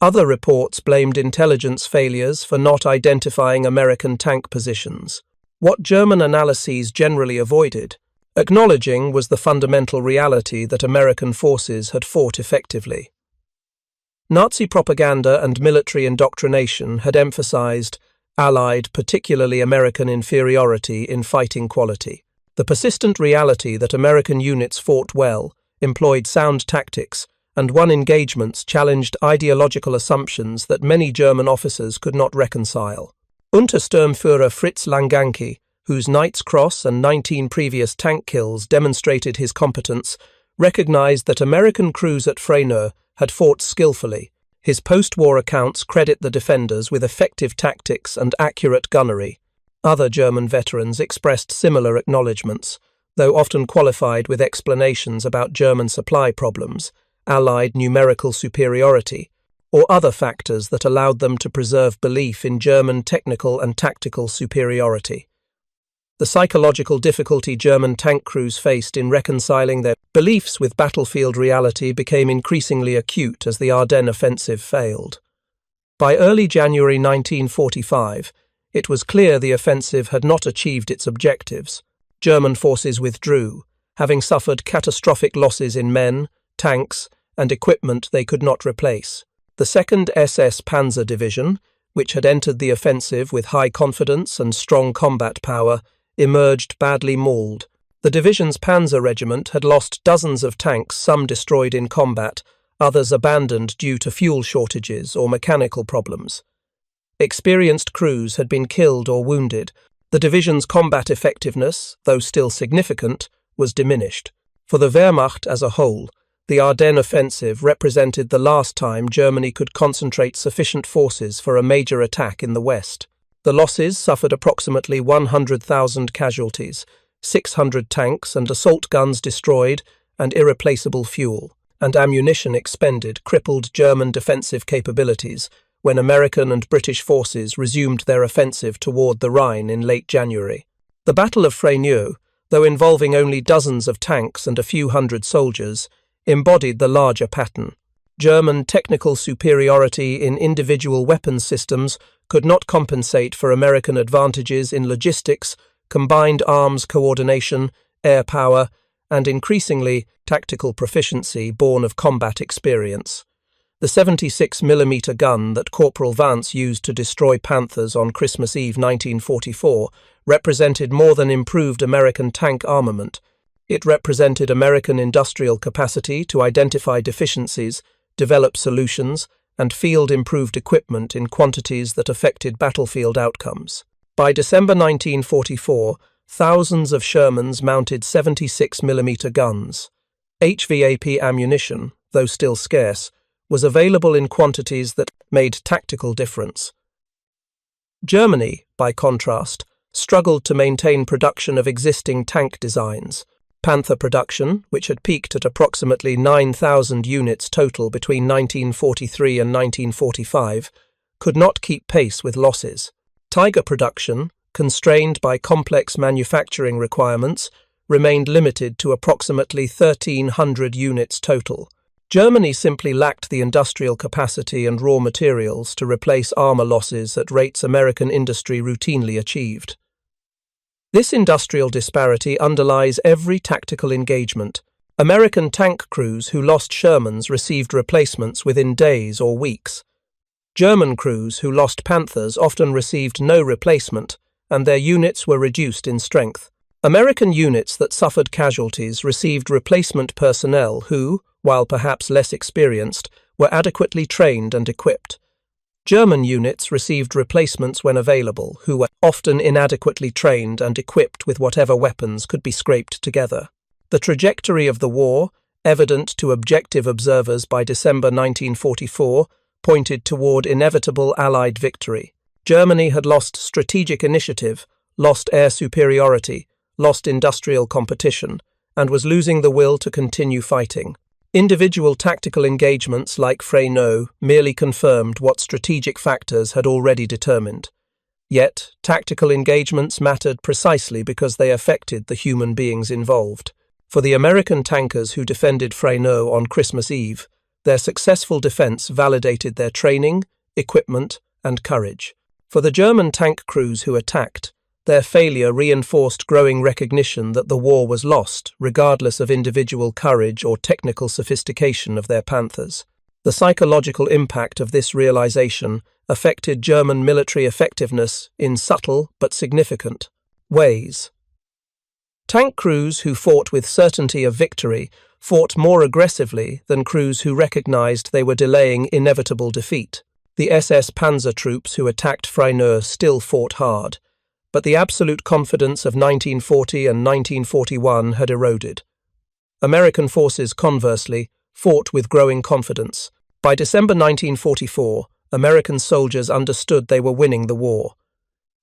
Other reports blamed intelligence failures for not identifying American tank positions. What German analyses generally avoided, acknowledging, was the fundamental reality that American forces had fought effectively. Nazi propaganda and military indoctrination had emphasized Allied, particularly American, inferiority in fighting quality. The persistent reality that American units fought well, employed sound tactics, and won engagements challenged ideological assumptions that many German officers could not reconcile. Untersturmführer Fritz Langanke, whose Knight's Cross and 19 previous tank kills demonstrated his competence, recognized that American crews at Freyneux had fought skillfully. His post-war accounts credit the defenders with effective tactics and accurate gunnery. Other German veterans expressed similar acknowledgements, though often qualified with explanations about German supply problems, Allied numerical superiority, or other factors that allowed them to preserve belief in German technical and tactical superiority. The psychological difficulty German tank crews faced in reconciling their beliefs with battlefield reality became increasingly acute as the Ardennes offensive failed. By early January 1945, it was clear the offensive had not achieved its objectives. German forces withdrew, having suffered catastrophic losses in men, tanks, and equipment they could not replace. The 2nd SS Panzer Division, which had entered the offensive with high confidence and strong combat power, emerged badly mauled. The division's Panzer Regiment had lost dozens of tanks, some destroyed in combat, others abandoned due to fuel shortages or mechanical problems. Experienced crews had been killed or wounded. The division's combat effectiveness, though still significant, was diminished. For the Wehrmacht as a whole, the Ardennes offensive represented the last time Germany could concentrate sufficient forces for a major attack in the West. The losses suffered approximately 100,000 casualties, 600 tanks and assault guns destroyed, and irreplaceable fuel and ammunition expended crippled German defensive capabilities when American and British forces resumed their offensive toward the Rhine in late January. The Battle of Freyneux, though involving only dozens of tanks and a few hundred soldiers, embodied the larger pattern. German technical superiority in individual weapons systems could not compensate for American advantages in logistics, combined arms coordination, air power, and increasingly tactical proficiency born of combat experience. The 76mm gun that Corporal Vance used to destroy Panthers on Christmas Eve 1944 represented more than improved American tank armament. It represented American industrial capacity to identify deficiencies, develop solutions, and field improved equipment in quantities that affected battlefield outcomes. By December 1944, thousands of Shermans mounted 76mm guns. HVAP ammunition, though still scarce, was available in quantities that made tactical difference. Germany, by contrast, struggled to maintain production of existing tank designs. Panther production, which had peaked at approximately 9,000 units total between 1943 and 1945, could not keep pace with losses. Tiger production, constrained by complex manufacturing requirements, remained limited to approximately 1,300 units total. Germany simply lacked the industrial capacity and raw materials to replace armor losses at rates American industry routinely achieved. This industrial disparity underlies every tactical engagement. American tank crews who lost Shermans received replacements within days or weeks. German crews who lost Panthers often received no replacement, and their units were reduced in strength. American units that suffered casualties received replacement personnel who, while perhaps less experienced, were adequately trained and equipped. German units received replacements when available, who were often inadequately trained and equipped with whatever weapons could be scraped together. The trajectory of the war, evident to objective observers by December 1944, pointed toward inevitable Allied victory. Germany had lost strategic initiative, lost air superiority, lost industrial competition, and was losing the will to continue fighting. Individual tactical engagements like Freyneux merely confirmed what strategic factors had already determined. Yet, tactical engagements mattered precisely because they affected the human beings involved. For the American tankers who defended Freyneux on Christmas Eve, their successful defense validated their training, equipment, and courage. For the German tank crews who attacked, their failure reinforced growing recognition that the war was lost, regardless of individual courage or technical sophistication of their Panthers. The psychological impact of this realization affected German military effectiveness in subtle but significant ways. Tank crews who fought with certainty of victory fought more aggressively than crews who recognized they were delaying inevitable defeat. The SS Panzer troops who attacked Freyneux still fought hard, but the absolute confidence of 1940 and 1941 had eroded. American forces, conversely, fought with growing confidence. By December 1944, American soldiers understood they were winning the war.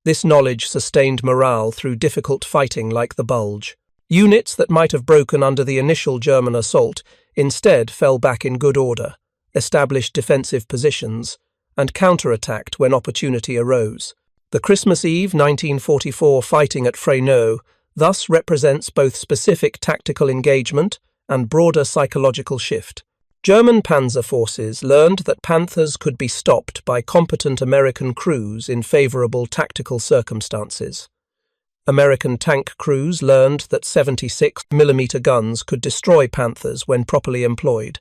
This knowledge sustained morale through difficult fighting like the Bulge. Units that might have broken under the initial German assault instead fell back in good order, established defensive positions, and counterattacked when opportunity arose. The Christmas Eve 1944 fighting at Freyneux thus represents both specific tactical engagement and broader psychological shift. German panzer forces learned that Panthers could be stopped by competent American crews in favorable tactical circumstances. American tank crews learned that 76mm guns could destroy Panthers when properly employed.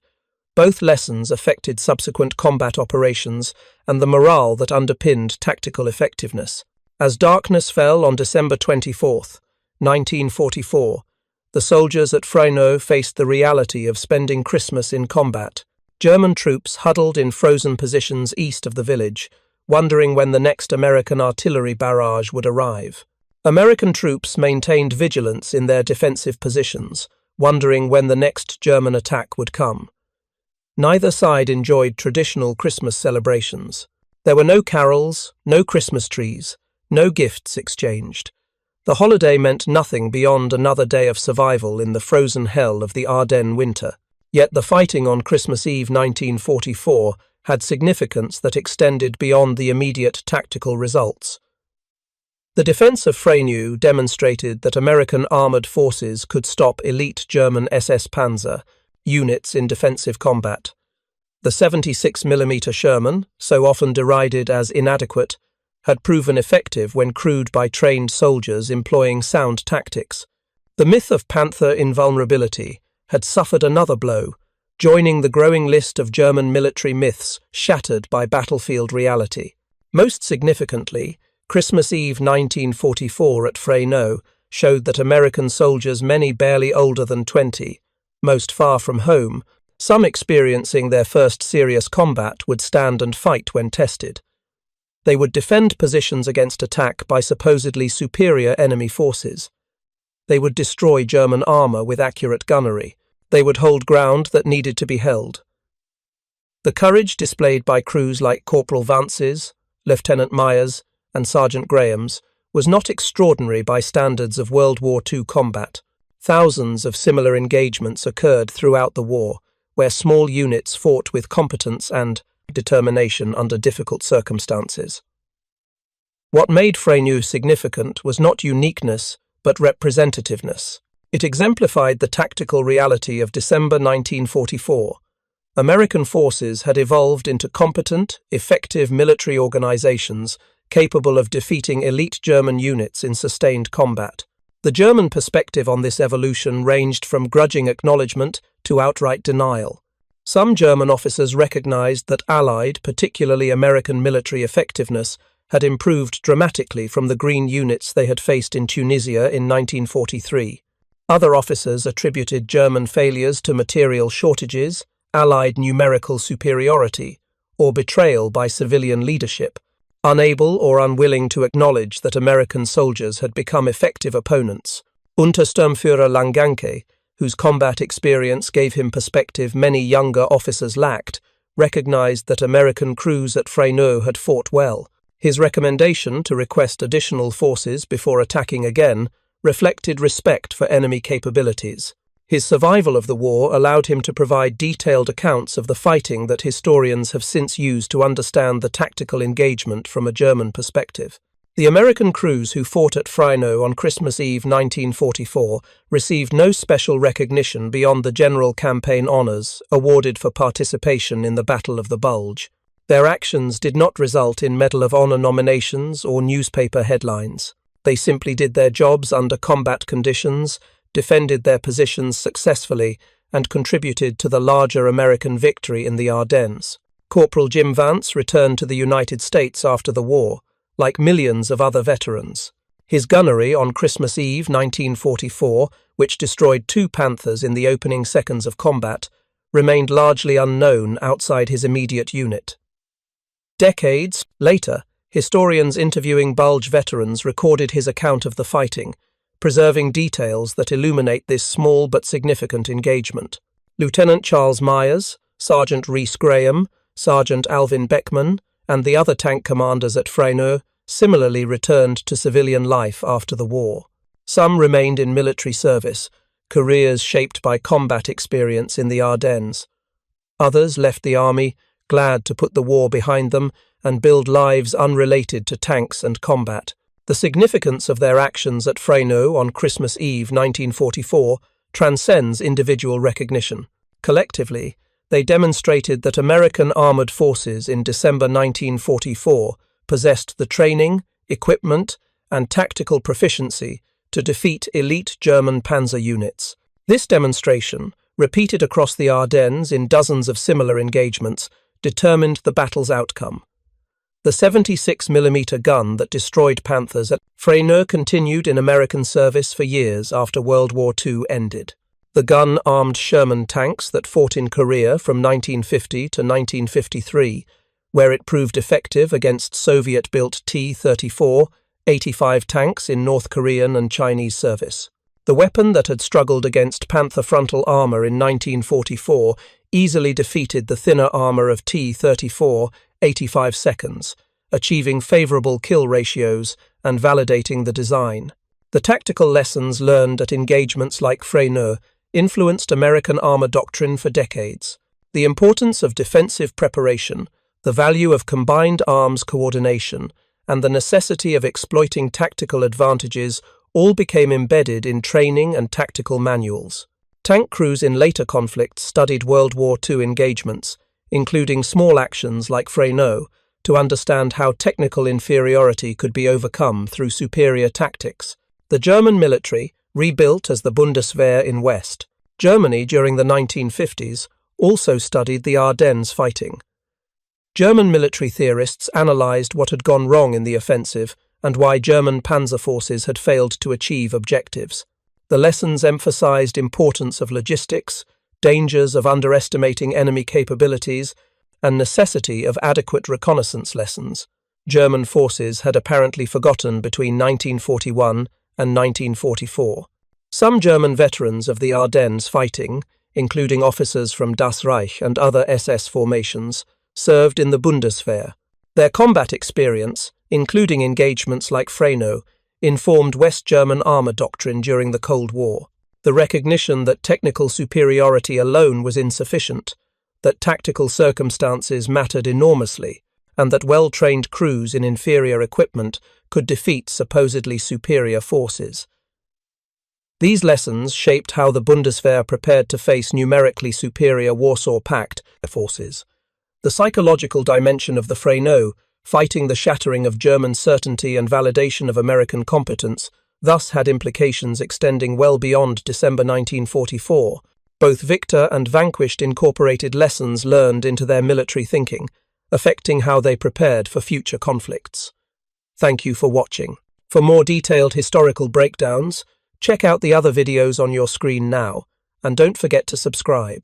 Both lessons affected subsequent combat operations and the morale that underpinned tactical effectiveness. As darkness fell on December 24, 1944, the soldiers at Freyneux faced the reality of spending Christmas in combat. German troops huddled in frozen positions east of the village, wondering when the next American artillery barrage would arrive. American troops maintained vigilance in their defensive positions, wondering when the next German attack would come. Neither side enjoyed traditional Christmas celebrations. There were no carols, no Christmas trees, no gifts exchanged. The holiday meant nothing beyond another day of survival in the frozen hell of the Ardennes winter. Yet the fighting on Christmas Eve 1944 had significance that extended beyond the immediate tactical results. The defense of Freyneux demonstrated that American armored forces could stop elite German SS Panzer units in defensive combat. The 76mm Sherman, so often derided as inadequate, had proven effective when crewed by trained soldiers employing sound tactics. The myth of Panther invulnerability had suffered another blow, joining the growing list of German military myths shattered by battlefield reality. Most significantly, Christmas Eve 1944 at Freyneux showed that American soldiers, many barely older than 20, most far from home, some experiencing their first serious combat, would stand and fight when tested. They would defend positions against attack by supposedly superior enemy forces. They would destroy German armour with accurate gunnery. They would hold ground that needed to be held. The courage displayed by crews like Corporal Vance's, Lieutenant Meyer's, and Sergeant Graham's was not extraordinary by standards of World War II combat. Thousands of similar engagements occurred throughout the war, where small units fought with competence and determination under difficult circumstances. What made Freyneux significant was not uniqueness, but representativeness. It exemplified the tactical reality of December 1944. American forces had evolved into competent, effective military organizations capable of defeating elite German units in sustained combat. The German perspective on this evolution ranged from grudging acknowledgement to outright denial. Some German officers recognized that Allied, particularly American military effectiveness, had improved dramatically from the green units they had faced in Tunisia in 1943. Other officers attributed German failures to material shortages, Allied numerical superiority, or betrayal by civilian leadership, unable or unwilling to acknowledge that American soldiers had become effective opponents. Untersturmführer Langanke, whose combat experience gave him perspective many younger officers lacked, recognized that American crews at Freyneux had fought well. His recommendation to request additional forces before attacking again reflected respect for enemy capabilities. His survival of the war allowed him to provide detailed accounts of the fighting that historians have since used to understand the tactical engagement from a German perspective. The American crews who fought at Freyneux on Christmas Eve 1944 received no special recognition beyond the general campaign honours awarded for participation in the Battle of the Bulge. Their actions did not result in Medal of Honor nominations or newspaper headlines. They simply did their jobs under combat conditions, defended their positions successfully, and contributed to the larger American victory in the Ardennes. Corporal Jim Vance returned to the United States after the war, like millions of other veterans. His gunnery on Christmas Eve 1944, which destroyed 2 Panthers in the opening seconds of combat, remained largely unknown outside his immediate unit. Decades later, historians interviewing Bulge veterans recorded his account of the fighting, preserving details that illuminate this small but significant engagement. Lieutenant Charles Myers, Sergeant Rhys Graham, Sergeant Alvin Beckman, and the other tank commanders at Freyneux similarly returned to civilian life after the war. Some remained in military service, careers shaped by combat experience in the Ardennes. Others left the army, glad to put the war behind them and build lives unrelated to tanks and combat. The significance of their actions at Freyneux on Christmas Eve 1944 transcends individual recognition. Collectively, they demonstrated that American armored forces in December 1944 possessed the training, equipment, and tactical proficiency to defeat elite German Panzer units. This demonstration, repeated across the Ardennes in dozens of similar engagements, determined the battle's outcome. The 76mm gun that destroyed Panthers at Freyneux continued in American service for years after World War II ended. The gun armed Sherman tanks that fought in Korea from 1950 to 1953, where it proved effective against Soviet-built T-34, 85 tanks in North Korean and Chinese service. The weapon that had struggled against Panther frontal armour in 1944 easily defeated the thinner armour of T-34, 85 seconds, achieving favourable kill ratios and validating the design. The tactical lessons learned at engagements like Freyneux influenced American armour doctrine for decades. The importance of defensive preparation, the value of combined arms coordination, and the necessity of exploiting tactical advantages all became embedded in training and tactical manuals. Tank crews in later conflicts studied World War II engagements, including small actions like Freyneux, to understand how technical inferiority could be overcome through superior tactics. The German military, rebuilt as the Bundeswehr in West Germany during the 1950s, also studied the Ardennes fighting. German military theorists analysed what had gone wrong in the offensive and why German panzer forces had failed to achieve objectives. The lessons emphasised importance of logistics, dangers of underestimating enemy capabilities, and necessity of adequate reconnaissance lessons. German forces had apparently forgotten between 1941 and 1944. Some German veterans of the Ardennes fighting, including officers from Das Reich and other SS formations, served in the Bundeswehr. Their combat experience, including engagements like Freyneux, informed West German armour doctrine during the Cold War. The recognition that technical superiority alone was insufficient, that tactical circumstances mattered enormously, and that well-trained crews in inferior equipment could defeat supposedly superior forces. These lessons shaped how the Bundeswehr prepared to face numerically superior Warsaw Pact forces. The psychological dimension of the Freyneux, fighting the shattering of German certainty and validation of American competence, thus had implications extending well beyond December 1944. Both victor and vanquished incorporated lessons learned into their military thinking, affecting how they prepared for future conflicts. Thank you for watching. For more detailed historical breakdowns, check out the other videos on your screen now, and don't forget to subscribe.